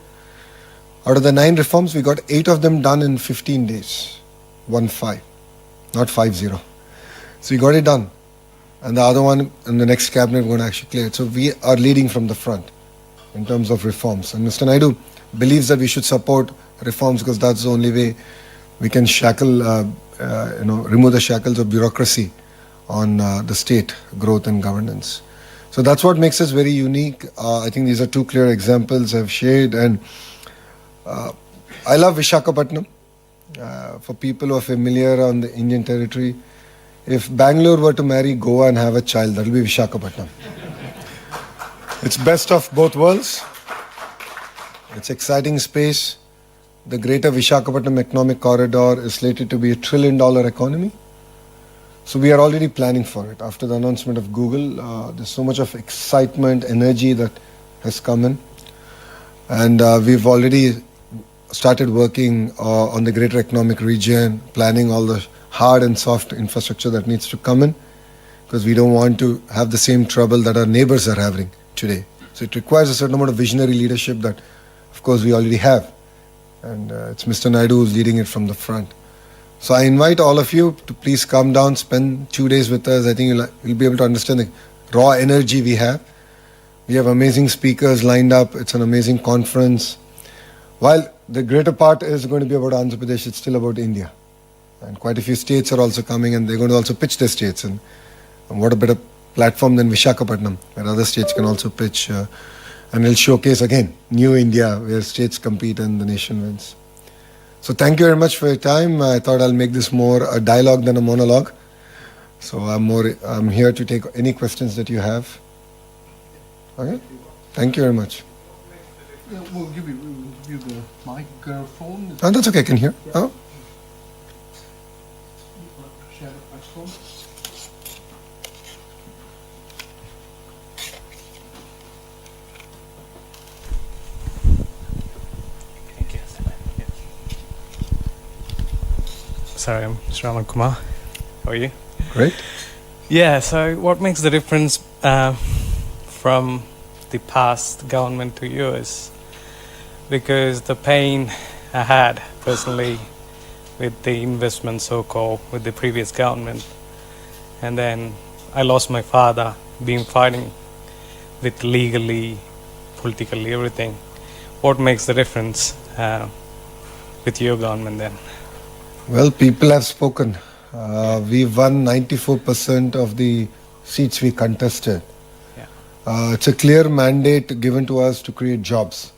Out of the 9 reforms, we got 8 of them done in 15 days. 1-5, not 5-0. So we got it done. And the other one in the next cabinet we're going to actually clear it. So we are leading from the front. in terms of reforms. And Mr. Naidu believes that we should support reforms because that's the only way we can remove the shackles of bureaucracy on the state growth and governance. So that's what makes us very unique. I think these are two clear examples I've shared. And I love Visakhapatnam. For people who are familiar on the Indian territory, if Bangalore were to marry Goa and have a child, that will be Visakhapatnam. It's best of both worlds. It's exciting space. The greater Visakhapatnam economic corridor is slated to be a $1 trillion economy. So we are already planning for it. After the announcement of Google, there's so much of excitement, energy that has come in. And we've already started working on the greater economic region, planning all the hard and soft infrastructure that needs to come in, because we don't want to have the same trouble that our neighbors are having today. So it requires a certain amount of visionary leadership that, of course, we already have. And it's Mr. Naidu who's leading it from the front. So I invite all of you to please come down, spend 2 days with us. I think you'll be able to understand the raw energy we have. We have amazing speakers lined up. It's an amazing conference. While the greater part is going to be about Andhra Pradesh, it's still about India. And quite a few states are also coming, and they're going to also pitch their states. And what a better platform than Visakhapatnam, where other states can also pitch. And it'll showcase, again, new India, where states compete and the nation wins. So thank you very much for your time. I thought I'll make this more a dialogue than a monologue. So I'm here to take any questions that you have. Okay? Thank you very much. We'll give you the microphone. Oh, that's okay, I can hear. Oh. Share the microphone. Sorry, I'm Shravan Kumar. How are you? Great. Yeah, so what makes the difference from the past government to yours? Because the pain I had personally with the investment, so-called, with the previous government, and then I lost my father, been fighting with legally, politically, everything. What makes the difference with your government then? Well, people have spoken. We won 94% of the seats we contested. Yeah. It's a clear mandate given to us to create jobs.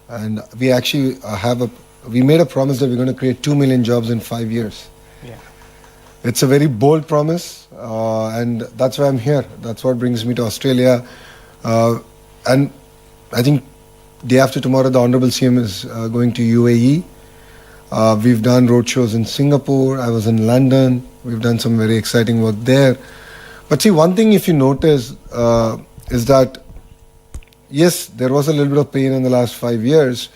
And we actually we made a promise that we're going to create 2 million jobs in 5 years. Yeah. It's a very bold promise, and that's why I'm here. That's what brings me to Australia. And I think day after tomorrow, the Honorable CM is going to UAE. We've done roadshows in Singapore. I was in London. We've done some very exciting work there. But see, one thing if you notice is that, yes, there was a little bit of pain in the last 5 years,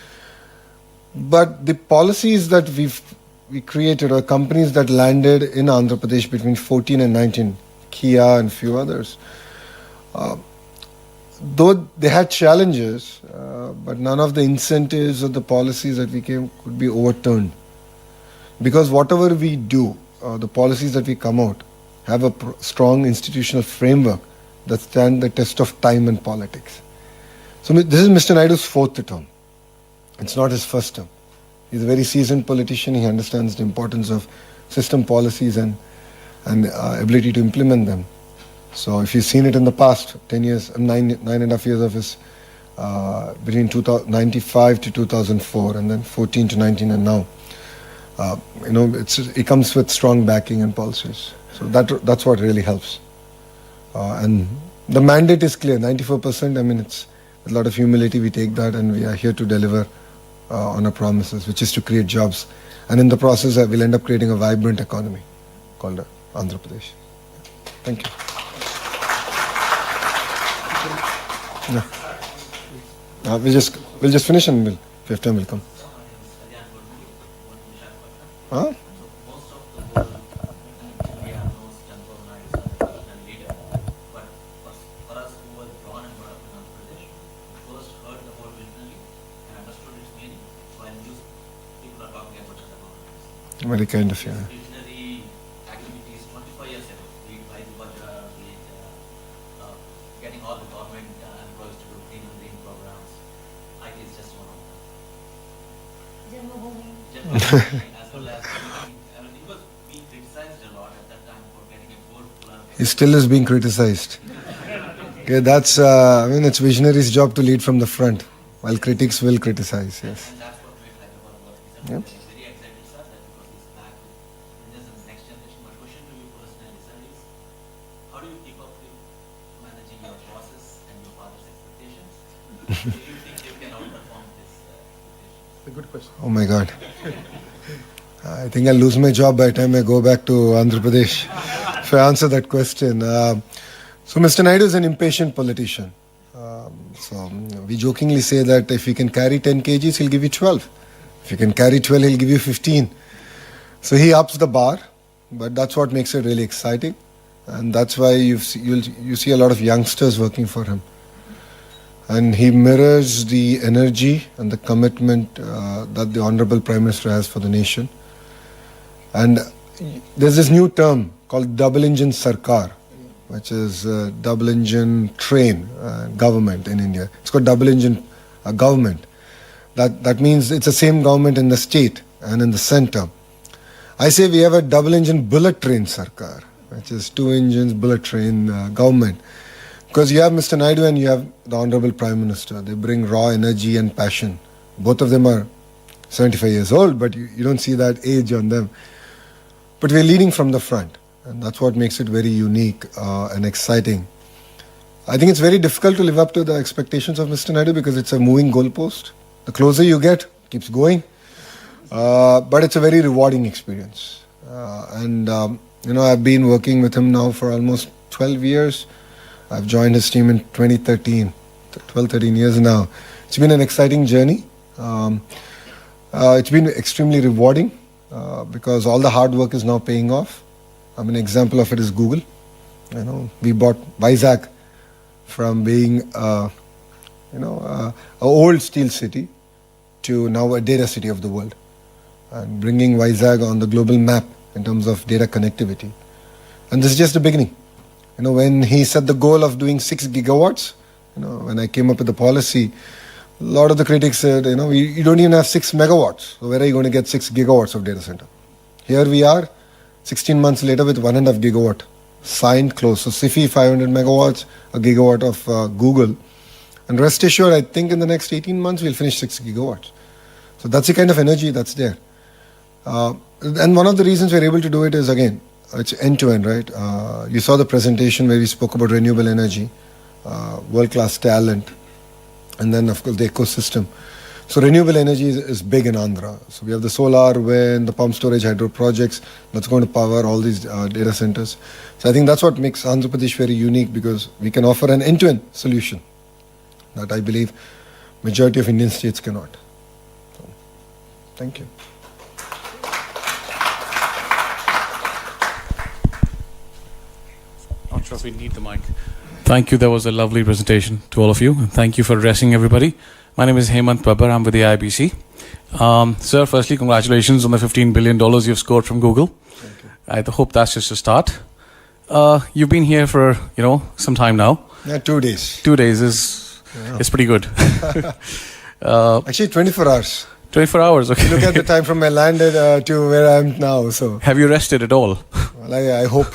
but the policies that we created, or companies that landed in Andhra Pradesh between 14 and 19, Kia and few others, though they had challenges, but none of the incentives or the policies that we came could be overturned. Because whatever we do, the policies that we come out, have a strong institutional framework that stand the test of time and politics. So this is Mr. Naidu's 4th term. It's not his first term. He's a very seasoned politician. He understands the importance of system policies and ability to implement them. So if you've seen it in the past 10 years, 9.5 years of his, between 1995 to 2004, and then 14 to 19, and now, it comes with strong backing and policies. So that's what really helps. And the mandate is clear, 94%. I mean, it's with a lot of humility we take that, and we are here to deliver on our promises, which is to create jobs. And in the process, we'll end up creating a vibrant economy called Andhra Pradesh. Thank you. No. We'll just finish and if you have time, we'll come. Huh? Very kind of you. Visionary activities 25 years ago, be it by the budget, be it getting all the government employees to do clean and green programs, IT is just one of them. General as well as everything, because we criticized a lot at that time for getting a gold plus. He still is being criticized. Okay, that's, it's visionary's job to lead from the front, while critics will criticize, yes. And that's what made Hyderabad work. Yep. Very excited, sir, that because he's back with just the next generation. My question to you personally, sir, is how do you keep up with managing your bosses and your father's expectations? Do you think you can outperform this expectations? A good question. Oh my God. I think I'll lose my job by the time I go back to Andhra Pradesh if I answer that question. So Mr. Naidu is an impatient politician. We jokingly say that if you can carry 10 kgs, he'll give you 12. If you can carry 12, he'll give you 15. So he ups the bar, but that's what makes it really exciting. And that's why you see a lot of youngsters working for him. And he mirrors the energy and the commitment that the Honorable Prime Minister has for the nation. And there's this new term called double engine sarkar, which is double engine train government in India. It's called double engine government. That means it's the same government in the state and in the center. I say we have a double engine bullet train sarkar, which is 2 engines bullet train government. Because you have Mr. Naidu and you have the Honorable Prime Minister. They bring raw energy and passion. Both of them are 75 years old, but you don't see that age on them. But we're leading from the front. And that's what makes it very unique and exciting. I think it's very difficult to live up to the expectations of Mr. Naidu because it's a moving goalpost. The closer you get, keeps going. But it's a very rewarding experience. I've been working with him now for almost 12 years. I've joined his team in 2013, 12, 13 years now. It's been an exciting journey. It's been extremely rewarding because all the hard work is now paying off. An example of it is Google. We bought Vizag from being, an old steel city to now a data city of the world, and bringing Vizag on the global map in terms of data connectivity. And this is just the beginning. When he set the goal of doing 6 gigawatts, when I came up with the policy, a lot of the critics said, you don't even have 6 megawatts. So where are you going to get 6 gigawatts of data center? Here we are, 16 months later with 1.5 gigawatt signed, close. So SIFI 500 megawatts, a gigawatt of Google. And rest assured, I think in the next 18 months we'll finish 6 gigawatts. So that's the kind of energy that's there. And one of the reasons we're able to do it is, again, it's end-to-end, right? You saw the presentation where we spoke about renewable energy, world-class talent, and then, of course, the ecosystem. So renewable energy is big in Andhra. So we have the solar, wind, the pump storage, hydro projects that's going to power all these data centers. So I think that's what makes Andhra Pradesh very unique, because we can offer an end-to-end solution that I believe majority of Indian states cannot. So, thank you. Not sure if we need the mic. Thank you. That was a lovely presentation to all of you. And thank you for addressing everybody. My name is Hemant Babbar. I'm with the IBC. Sir, firstly, congratulations on the $15 billion you've scored from Google. Thank you. I hope that's just a start. You've been here for, some time now. Yeah, 2 days. 2 days is pretty good. Actually, 24 hours. 24 hours, okay. Look at the time from I landed to where I am now. So, Have you rested at all? well, I hope.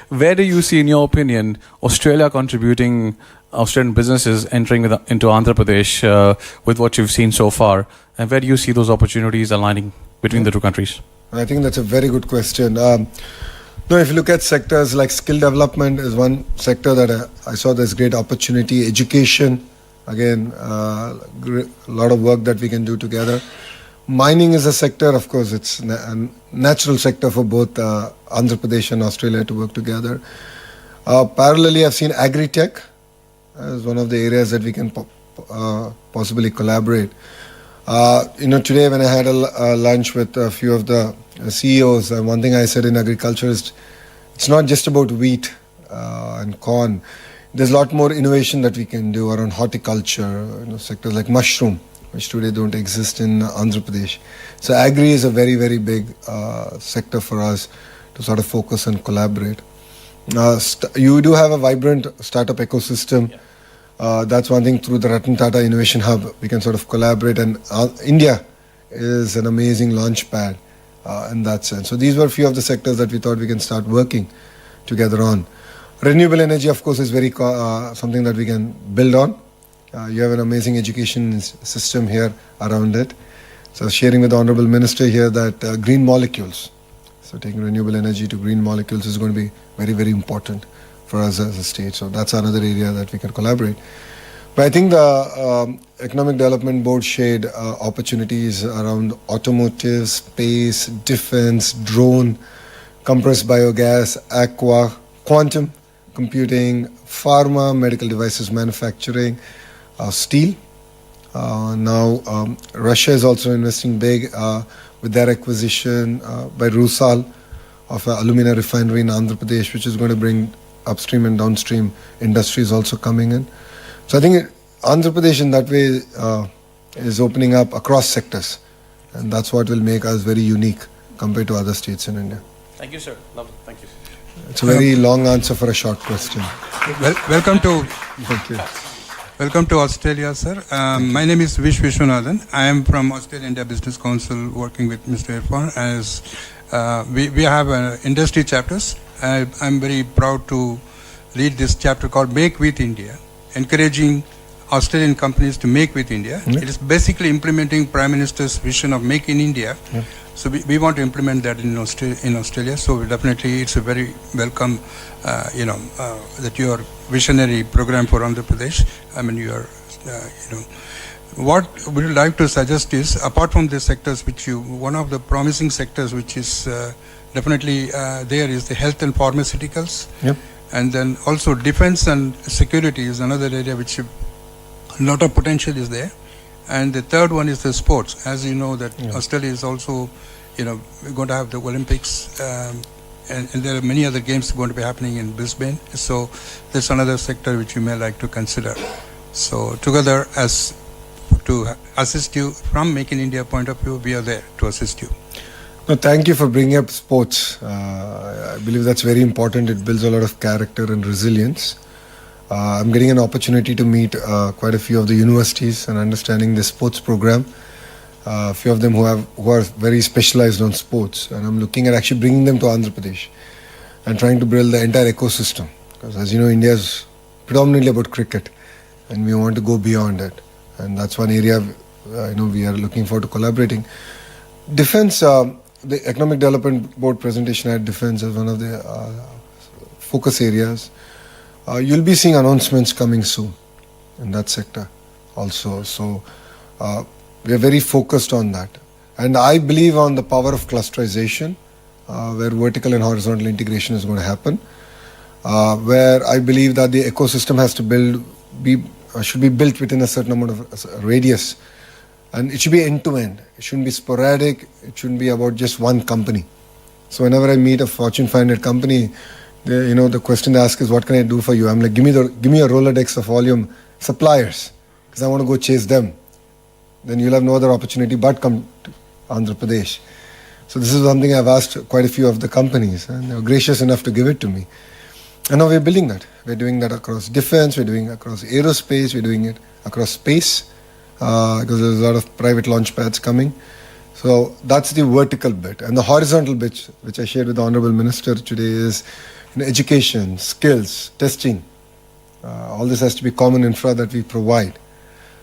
Where do you see, in your opinion, Australian businesses entering into Andhra Pradesh with what you've seen so far? And where do you see those opportunities aligning between the two countries? I think that's a very good question. If you look at sectors like skill development is one sector that I saw there's great opportunity. Education, again, a lot of work that we can do together. Mining is a sector, of course, it's a natural sector for both Andhra Pradesh and Australia to work together. Parallelly, I've seen agri-tech as one of the areas that we can possibly collaborate. Today when I had a lunch with a few of the CEOs, one thing I said in agriculture is it's not just about wheat and corn. There's a lot more innovation that we can do around horticulture, sectors like mushroom, which today don't exist in Andhra Pradesh. So agri is a very, very big sector for us to sort of focus and collaborate. You do have a vibrant startup ecosystem. That's one thing. Through the Ratan Tata Innovation Hub, we can sort of collaborate, and India is an amazing launch pad in that sense. So these were a few of the sectors that we thought we can start working together on. Renewable energy, of course, is very something that we can build on. You have an amazing education system here around it. So sharing with the Honourable Minister here that green molecules, so taking renewable energy to green molecules is going to be very, very important for us as a state. So that's another area that we can collaborate. But I think the Economic Development Board shared opportunities around automotive, space, defense, drone, compressed biogas, aqua, quantum computing, pharma, medical devices manufacturing, steel. Now Russia is also investing big with their acquisition by Rusal of an alumina refinery in Andhra Pradesh, which is going to bring upstream and downstream industries also coming in. So I think Andhra Pradesh in that way is opening up across sectors, and that's what will make us very unique compared to other states in India. Thank you, sir. Lovely. Thank you. It's a very long answer for a short question. Welcome to Thank you. welcome to Australia, sir. My name is Vish Vishwanathan. I am from Australia India Business Council, working with Mr. Irfan. As we have industry chapters. I'm very proud to lead this chapter called Make with India, encouraging Australian companies to make with India. Yeah. It is basically implementing Prime Minister's vision of Make in India. Yeah. So we want to implement that in Australia. So definitely it's a very welcome, that your visionary program for Andhra Pradesh. I mean, what we would like to suggest is, apart from the sectors one of the promising sectors which is definitely there is the health and pharmaceuticals. Yep. And then also defense and security is another area which a lot of potential is there. And the third one is the sports. As you know that Australia is also, going to have the Olympics, and there are many other games going to be happening in Brisbane. So there's another sector which you may like to consider. So together, as to assist you from Make in India point of view, we are there to assist you. No, thank you for bringing up sports. I believe that's very important. It builds a lot of character and resilience. I'm getting an opportunity to meet quite a few of the universities and understanding the sports program. A few of them who are very specialized on sports, and I'm looking at actually bringing them to Andhra Pradesh and trying to build the entire ecosystem. Because as you know, India is predominantly about cricket, and we want to go beyond it. And that's one area we are looking forward to collaborating. Defense, the Economic Development Board presentation had defense as one of the focus areas. You'll be seeing announcements coming soon in that sector also. So we are very focused on that. And I believe on the power of clusterization, where vertical and horizontal integration is going to happen, where I believe that the ecosystem has to should be built within a certain amount of radius. And it should be end-to-end. It shouldn't be sporadic. It shouldn't be about just one company. So whenever I meet a Fortune 500 company, the question they ask is, what can I do for you? I'm like, give me a Rolodex of all your suppliers, because I want to go chase them. Then you'll have no other opportunity but come to Andhra Pradesh. So this is something I've asked quite a few of the companies, and they were gracious enough to give it to me. And now we're building that. We're doing that across defense, we're doing it across aerospace, we're doing it across space, because there's a lot of private launch pads coming. So that's the vertical bit. And the horizontal bit, which I shared with the Honourable Minister today, is education, skills, testing. All this has to be common infra that we provide.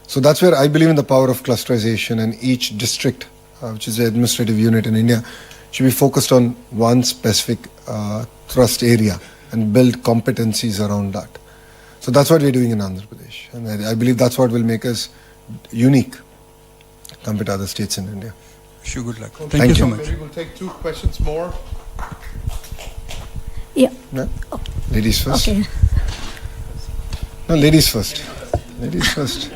So that's where I believe in the power of clusterization, and each district, which is the administrative unit in India, should be focused on one specific thrust area and build competencies around that. So that's what we're doing in Andhra Pradesh. And I believe that's what will make us unique compared to other states in India. Wish you good luck. Thank you so much. Maybe we'll take 2 questions more. Yeah. No? Ladies first. Okay. No, ladies first. Ladies first.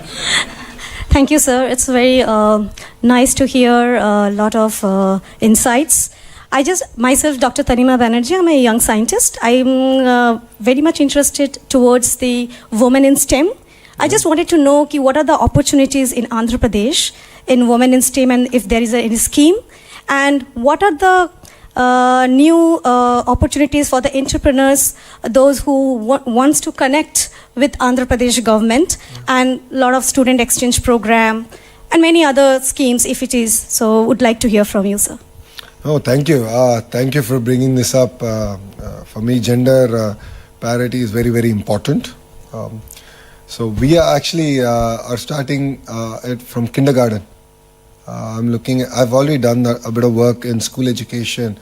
Thank you, sir. It's very nice to hear a lot of insights. Myself, Dr. Tanima Banerjee, I'm a young scientist. I'm very much interested towards the women in STEM. I just wanted to know what are the opportunities in Andhra Pradesh in women in STEM, and if there is any scheme, and what are the new opportunities for the entrepreneurs, those who wants to connect with Andhra Pradesh government and a lot of student exchange program and many other schemes if it is. So would like to hear from you, sir. Oh, thank you. Thank you for bringing this up. For me, gender parity is very, very important. So we are actually are starting it from kindergarten. I've already done a bit of work in school education,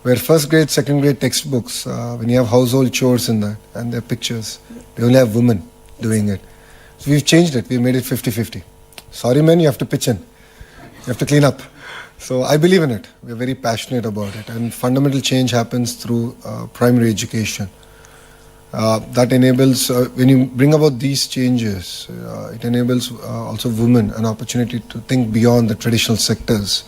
where first grade, second grade textbooks, when you have household chores in that and their pictures, they only have women doing it. So we've changed it. We've made it 50-50. Sorry, men, you have to pitch in. You have to clean up. So I believe in it. We're very passionate about it. And fundamental change happens through primary education. That enables, when you bring about these changes, it enables also women an opportunity to think beyond the traditional sectors.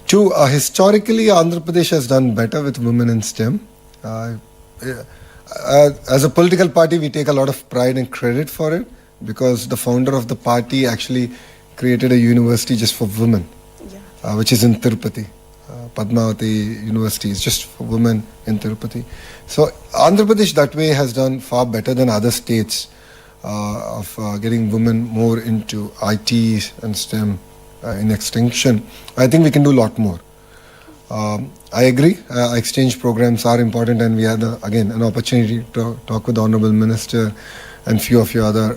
Historically, Andhra Pradesh has done better with women in STEM. As a political party, we take a lot of pride and credit for it, because the founder of the party actually created a university just for women, which is in Tirupati. Padmavati University is just for women in Tirupati. So Andhra Pradesh that way has done far better than other states of getting women more into IT and STEM in extension. I think we can do a lot more. I agree, exchange programs are important, and we had again an opportunity to talk with the Honourable Minister and few of your other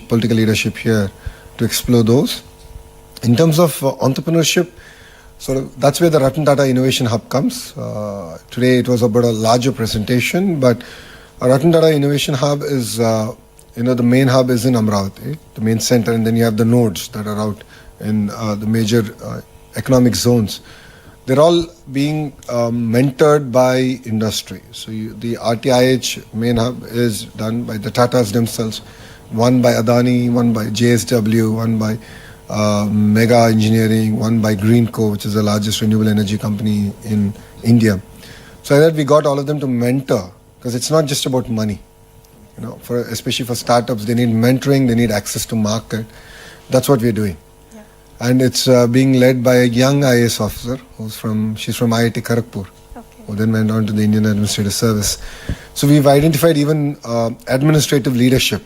political leadership here to explore those. In terms of entrepreneurship, that's where the Ratan Tata Innovation Hub comes. Today it was about a larger presentation, but Ratan Tata Innovation Hub is, the main hub is in Amravati, the main center, and then you have the nodes that are out in the major economic zones. They're all being mentored by industry. So the RTIH main hub is done by the Tatas themselves, one by Adani, one by JSW, one by Mega Engineering, one by Greenco, which is the largest renewable energy company in India. So that we got all of them to mentor, because it's not just about money. Especially for startups, they need mentoring, they need access to market. That's what we're doing. Yeah. And it's being led by a young IAS officer she's from IIT Kharagpur, who then went on to the Indian Administrative Service. So we've identified even administrative leadership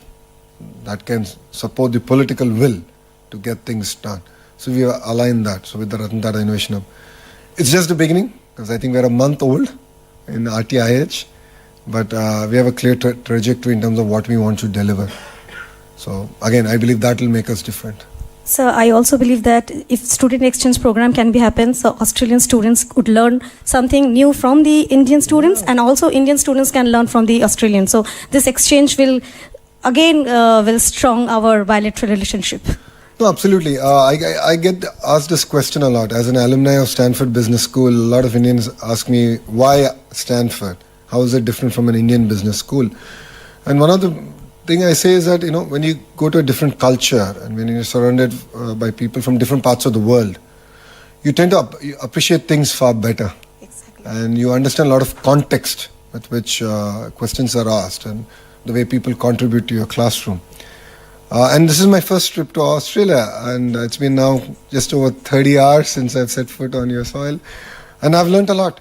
that can support the political will to get things done. So we align that. So with the Ratan Tata Innovation Hub, it's just the beginning, because I think we're a month old in RTIH, but we have a clear trajectory in terms of what we want to deliver. So again, I believe that will make us different. So I also believe that if student exchange program can be happen, so Australian students could learn something new from the Indian students, and also Indian students can learn from the Australians. So this exchange will again will strong our bilateral relationship. No, absolutely. I get asked this question a lot. As an alumni of Stanford Business School, a lot of Indians ask me, why Stanford? How is it different from an Indian business school? And one of the thing I say is that, when you go to a different culture and when you're surrounded by people from different parts of the world, you tend to appreciate things far better. Exactly. And you understand a lot of context with which questions are asked and the way people contribute to your classroom. And this is my first trip to Australia, and it's been now just over 30 hours since I've set foot on your soil, and I've learnt a lot.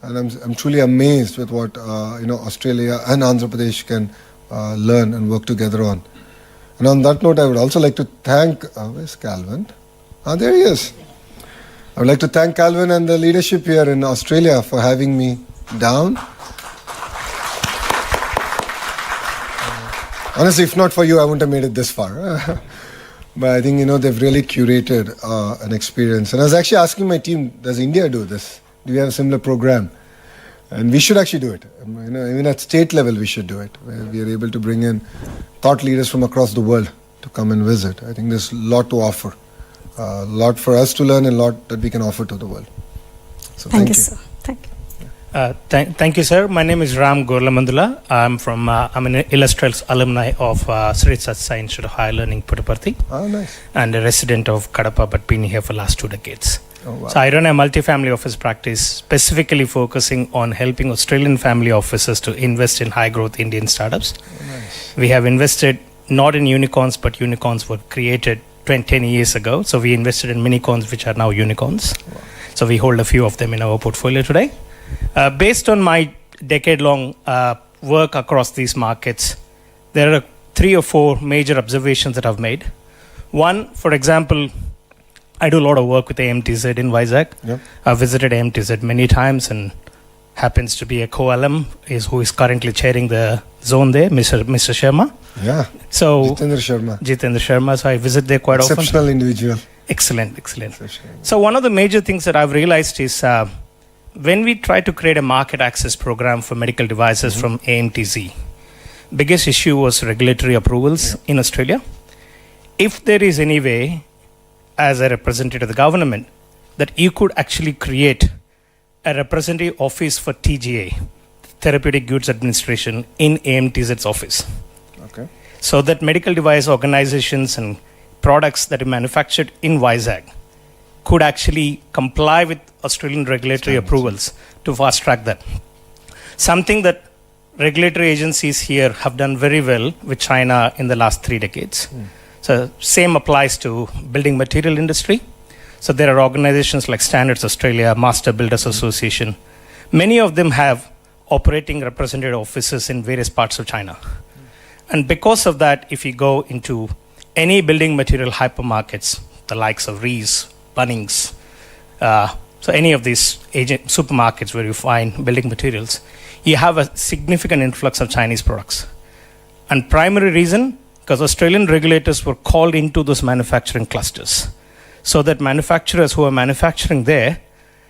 And I'm truly amazed with what Australia and Andhra Pradesh can learn and work together on. And on that note, I would also like to thank, where's Calvin? There he is. I would like to thank Calvin and the leadership here in Australia for having me down. Honestly, if not for you, I wouldn't have made it this far. But I think, they've really curated an experience. And I was actually asking my team, does India do this? Do we have a similar program? And we should actually do it. Even at state level, we should do it, where we are able to bring in thought leaders from across the world to come and visit. I think there's a lot to offer, a lot for us to learn, and a lot that we can offer to the world. So thank you. Sir. Thank you. Thank you, sir. My name is Ram Gorlamandula. I'm an illustrious alumni of Sri Satsai Institute of Higher Learning, Puttaparthi. Oh, nice. And a resident of Kadapa, but been here for the last 2 decades. Oh, wow. So I run a multi-family office practice, specifically focusing on helping Australian family offices to invest in high-growth Indian startups. Oh, nice. We have invested not in unicorns, but unicorns were created 10 years ago. So we invested in minicorns, which are now unicorns. Wow. So we hold a few of them in our portfolio today. Based on my decade-long work across these markets, there are 3 or 4 major observations that I've made. One, for example, I do a lot of work with AMTZ in Vizag. Yep. I've visited AMTZ many times and happens to be a co-alum who is currently chairing the zone there, Mr. Sharma. Yeah. So Jitendra Sharma. So I visit there quite often. Exceptional individual. Excellent. So one of the major things that I've realized is when we try to create a market access program for medical devices from AMTZ, biggest issue was regulatory approvals in Australia. If there is any way, as a representative of the government, that you could actually create a representative office for TGA, Therapeutic Goods Administration, in AMTZ's office. Okay. So that medical device organizations and products that are manufactured in Vizag could actually comply with Australian regulatory approvals to fast track that. Something that regulatory agencies here have done very well with China in the last 3 decades. So same applies to building material industry. So there are organizations like Standards Australia, Master Builders Association. Many of them have operating representative offices in various parts of China. And because of that, if you go into any building material hypermarkets, the likes of Rees, Bunnings, so any of these supermarkets where you find building materials, you have a significant influx of Chinese products. And primary reason, because Australian regulators were called into those manufacturing clusters, so that manufacturers who are manufacturing there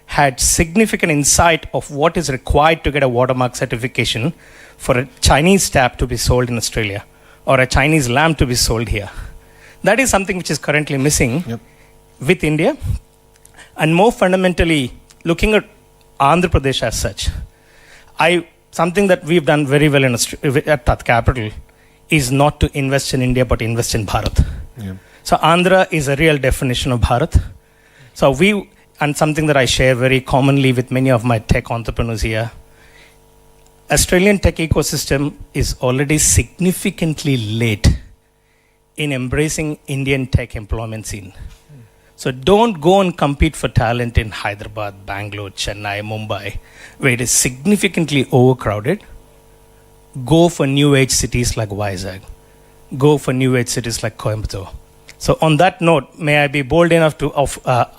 had significant insight of what is required to get a watermark certification for a Chinese tap to be sold in Australia or a Chinese lamp to be sold here. That is something which is currently missing with India. And more fundamentally, looking at Andhra Pradesh as such, something that we've done very well at Tat Capital is not to invest in India but invest in Bharat. Yeah. So Andhra is a real definition of Bharat. So and something that I share very commonly with many of my tech entrepreneurs here, Australian tech ecosystem is already significantly late in embracing Indian tech employment scene. So don't go and compete for talent in Hyderabad, Bangalore, Chennai, Mumbai, where it is significantly overcrowded. Go for new age cities like Vizag. Go for new age cities like Coimbatore. So on that note, may I be bold enough to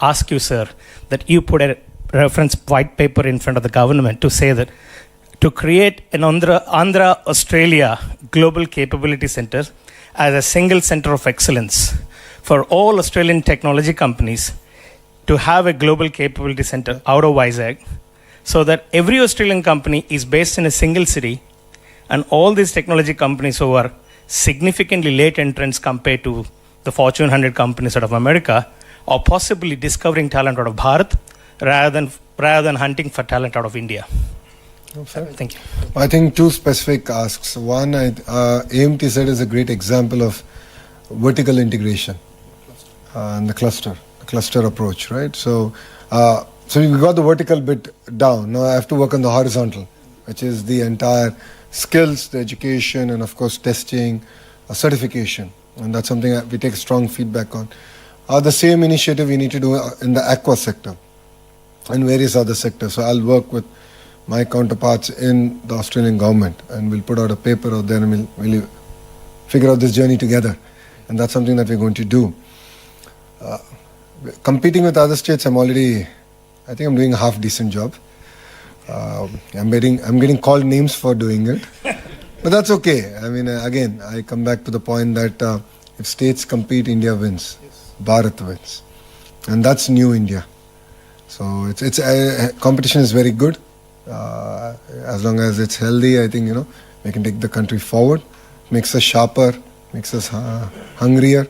ask you, sir, that you put a reference white paper in front of the government to say that to create an Andhra Australia Global Capability Center as a single center of excellence for all Australian technology companies to have a global capability center out of Vizag, so that every Australian company is based in a single city, and all these technology companies who are significantly late entrants compared to the Fortune 100 companies out of America are possibly discovering talent out of Bharat rather than hunting for talent out of India. Thank you. I think 2 specific asks. One, AMTZ is a great example of vertical integration and the cluster approach, right? So we got the vertical bit down. Now I have to work on the horizontal, which is the entire skills, the education, and of course testing, certification. And that's something that we take strong feedback on. The same initiative we need to do in the aqua sector and various other sectors. So I'll work with my counterparts in the Australian government, and we'll put out a paper out there, and we'll figure out this journey together. And that's something that we're going to do. Competing with other states, I think I'm doing a half decent job. I'm getting called names for doing it. But that's okay. I mean, again, I come back to the point that if states compete, India wins. Bharat wins. And that's new India. So it's competition is very good. As long as it's healthy, I think, we can take the country forward. Makes us sharper, makes us hungrier.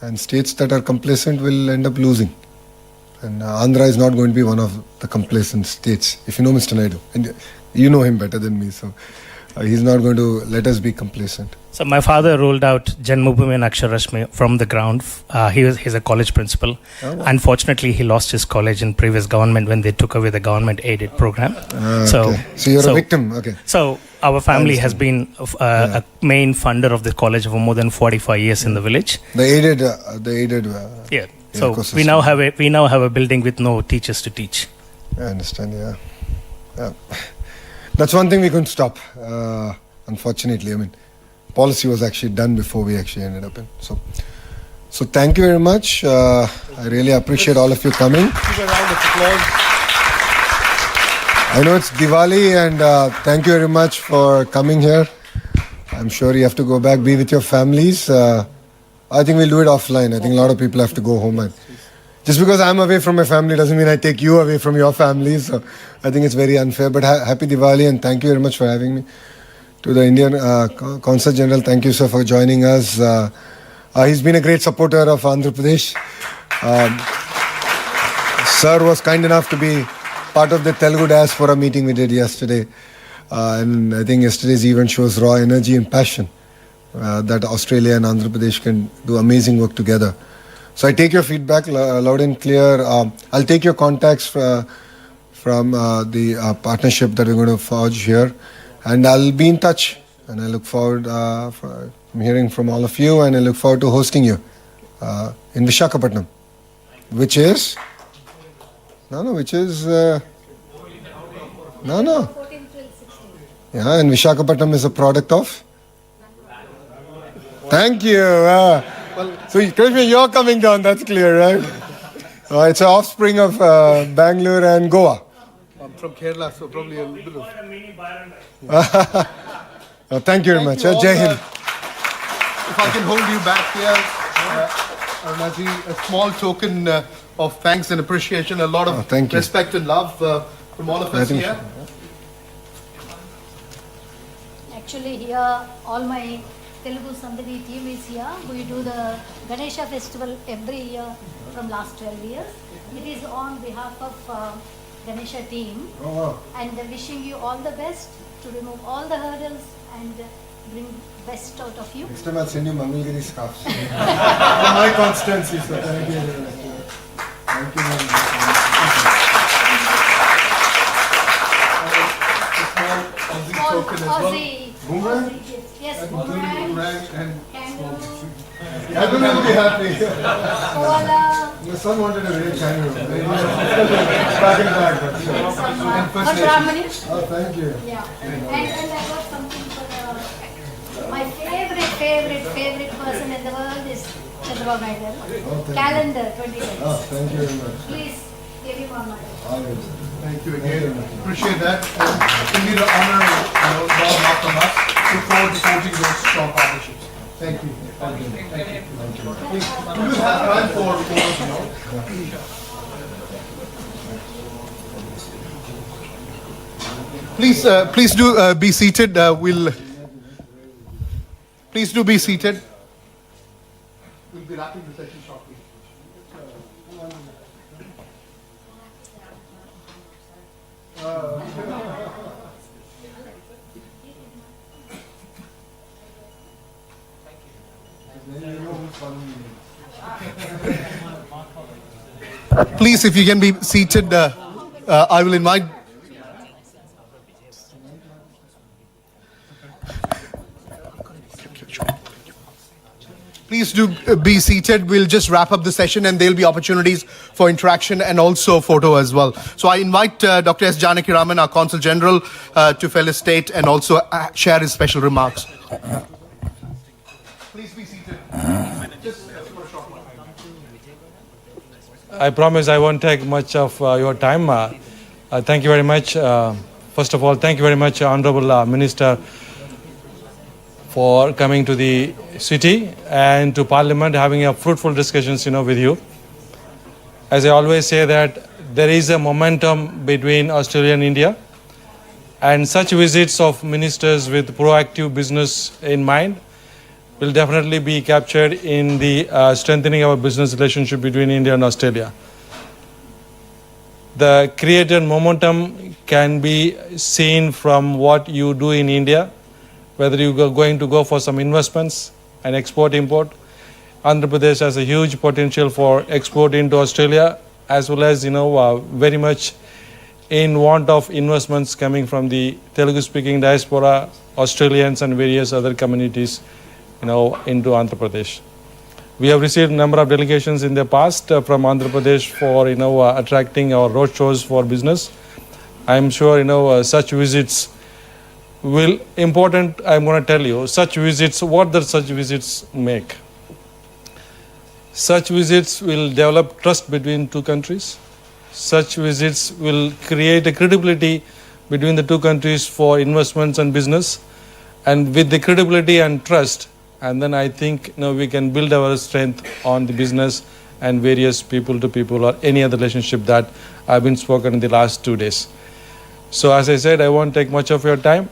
And states that are complacent will end up losing. And Andhra is not going to be one of the complacent states. If you know Mr. Naidu, and you know him better than me, so he's not going to let us be complacent. So my father rolled out Janmabhoomi and Aksharashmi from the ground. He's a college principal. Oh, wow. Unfortunately, he lost his college in previous government when they took away the government-aided program. Okay. So you're a victim. Okay. So our family has been a main funder of the college for more than 45 years in the village. The aided. Yeah. So we now have a building with no teachers to teach. I understand. Yeah. That's one thing we couldn't stop. Unfortunately, I mean, policy was actually done before we actually ended up in. So thank you very much. I really appreciate all of you coming. Give a round of applause. I know it's Diwali, and thank you very much for coming here. I'm sure you have to go back, be with your families. I think we'll do it offline. I think a lot of people have to go home. And just because I'm away from my family doesn't mean I take you away from your families. So I think it's very unfair. But happy Diwali, and thank you very much for having me. To the Indian Consul General, thank you, sir, for joining us. He's been a great supporter of Andhra Pradesh. Sir was kind enough to be part of the Telugu diaspora meeting we did yesterday. And I think yesterday's event shows raw energy and passion that Australia and Andhra Pradesh can do amazing work together. So I take your feedback loud and clear. I'll take your contacts from the partnership that we're going to forge here. And I'll be in touch. And I look forward from hearing from all of you. And I look forward to hosting you in Visakhapatnam. Which is? Which is... Yeah, and Visakhapatnam is a product of? Thank you. So, Krishna, you're coming down, that's clear, right? It's an offspring of Bangalore and Goa. I'm from Kerala, so probably a little bit of... Thank you very much. you all, Jai Hind. If I can hold you back here, Arunaji, a small token of thanks and appreciation, a lot of thank you. respect and love from all of us here. Actually, here all my Telugu Sandhini team is here. We do the Ganesha festival every year from last 12 years. It is on behalf of Ganesha team. And wishing you all the best to remove all the hurdles and bring best out of you. Next time I'll send you Mangalgiri scarves. From my constancy, so thank you very much. Thank you very much. Token as well. Boomerang? Yes, boomerang, and kangaroo, Everyone will be happy. koala, My son wanted a real kangaroo. Back and back, but sure. for Brahmani. Oh, thank you. Yeah, and I got something for my favorite person in the world is Chandrababu Naidu. Calendar 2020. Oh, thank you very much. Please give him one more. Always. Thank you again. Appreciate that. And indeed an honor, not from us. Look forward to forging those strong partnerships. Thank you. Thank you. Thank you. Please, we will have time for Please do be seated. Please do be seated. We'll be wrapping the session shortly. Please, if you can be seated, I will invite. Please do be seated. We'll just wrap up the session and there'll be opportunities for interaction and also photo as well. So I invite Dr. S. Janaki Raman, our Consul General, to felicitate and also share his special remarks. Please be seated. Just for a short while. I promise I won't take much of your time. Thank you very much. First of all, thank you very much, Honorable Minister, for coming to the city and to Parliament, having a fruitful discussions, with you. As I always say that there is a momentum between Australia and India, and such visits of ministers with proactive business in mind will definitely be captured in the strengthening our business relationship between India and Australia. The created momentum can be seen from what you do in India, whether you are going to go for some investments and export-import. Andhra Pradesh has a huge potential for export into Australia, as well as, very much in want of investments coming from the Telugu-speaking diaspora, Australians and various other communities, into Andhra Pradesh. We have received a number of delegations in the past from Andhra Pradesh for, attracting our road shows for business. I am sure, such visits will important, I'm going to tell you, such visits, what does such visits make? Such visits will develop trust between two countries. Such visits will create a credibility between the two countries for investments and business. And with the credibility and trust, and then I think we can build our strength on the business and various people to people or any other relationship that have been spoken in the last 2 days. So as I said, I won't take much of your time.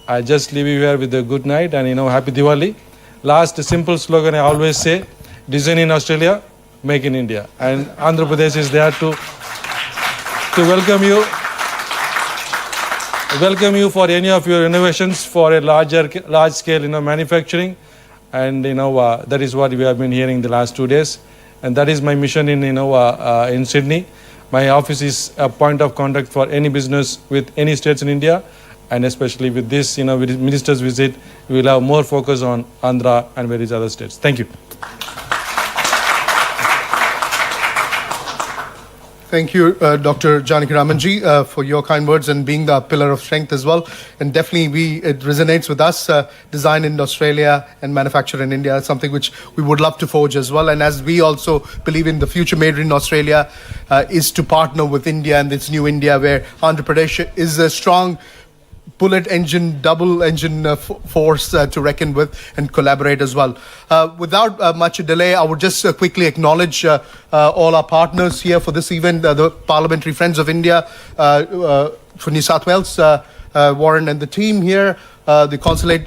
I just leave you here with a good night and happy Diwali. Last simple slogan I always say, design in Australia, make in India. And Andhra Pradesh is there to welcome you for any of your innovations for a large scale manufacturing. And that is what we have been hearing the last 2 days. And that is my mission in Sydney. My office is a point of contact for any business with any states in India, and especially with this, with minister's visit, we will have more focus on Andhra and various other states. Thank you. Thank you, Dr. Janaki Ramanji, for your kind words and being the pillar of strength as well. And definitely it resonates with us, design in Australia and manufacture in India, something which we would love to forge as well. And as we also believe in the future made in Australia is to partner with India and this new India where Andhra Pradesh is a strong bullet engine, double engine force to reckon with and collaborate as well. Without much delay, I would just quickly acknowledge all our partners here for this event, the Parliamentary Friends of India for New South Wales, Warren and the team here, the Consulate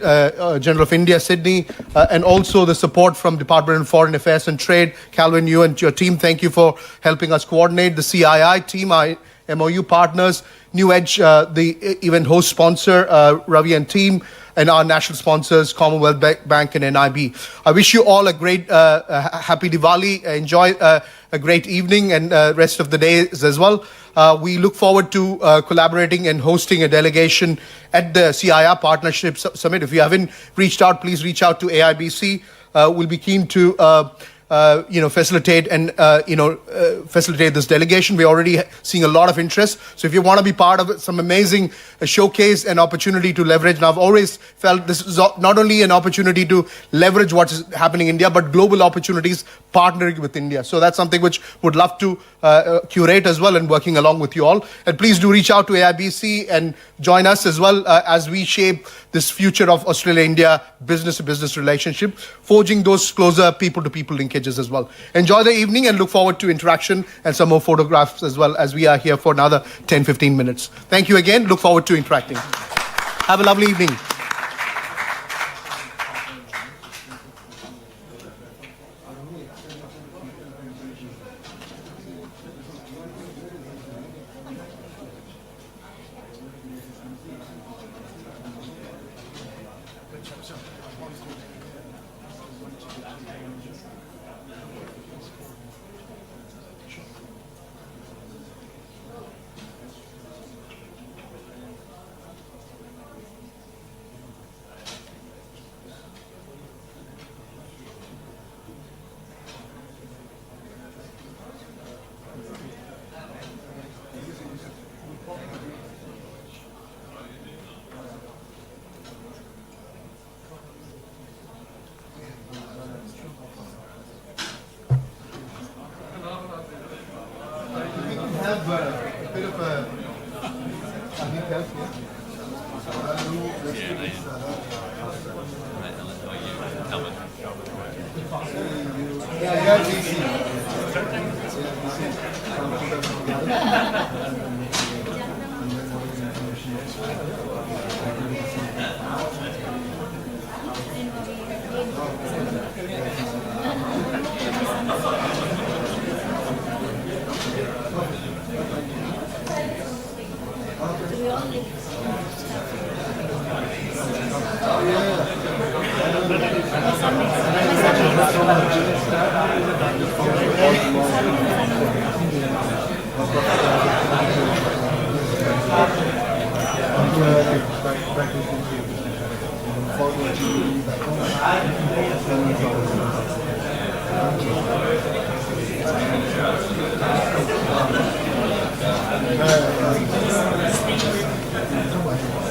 General of India, Sydney, and also the support from Department of Foreign Affairs and Trade. Calvin, you and your team, thank you for helping us coordinate. The CII team, our MOU partners, New Edge, the event host sponsor, Ravi and team, and our national sponsors, Commonwealth Bank and NIB. I wish you all a great, happy Diwali. Enjoy a great evening and rest of the days as well. We look forward to collaborating and hosting a delegation at the CIR Partnership Summit. If you haven't reached out, please reach out to AIBC. We'll be keen to facilitate and facilitate this delegation. We're already seeing a lot of interest. So if you want to be part of it, some amazing showcase and opportunity to leverage. And I've always felt this is not only an opportunity to leverage what is happening in India, but global opportunities partnering with India. So that's something which would love to curate as well and working along with you all. And please do reach out to AIBC and join us as well as we shape this future of Australia-India business-to-business relationship, forging those closer people-to-people linkages as well. Enjoy the evening and look forward to interaction and some more photographs as well as we are here for another 10-15 minutes. Thank you again. Look forward to interacting. Have a lovely evening. Have a bit of a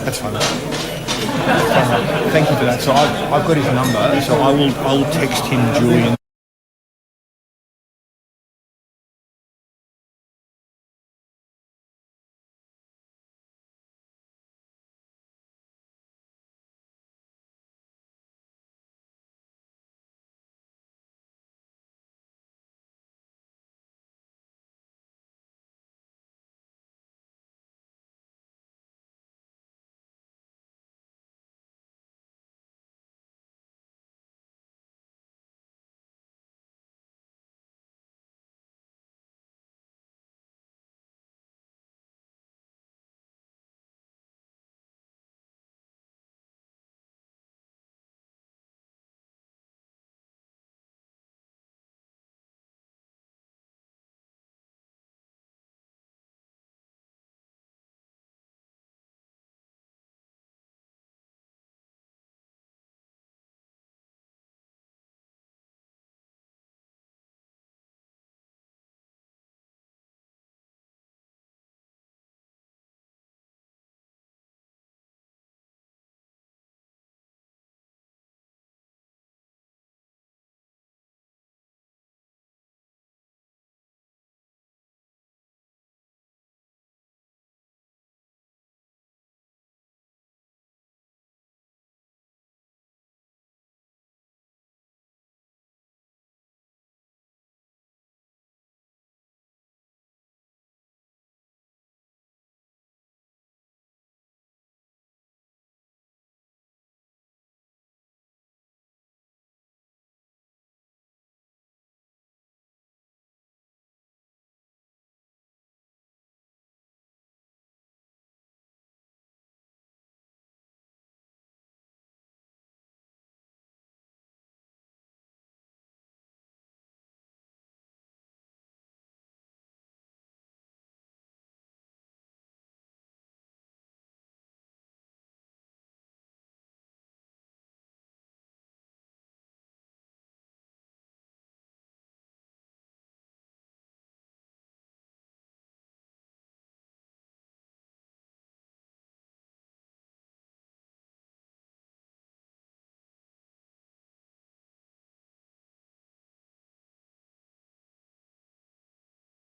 That's fine. Thank you for that. So I've got his number, so I will text him Julian.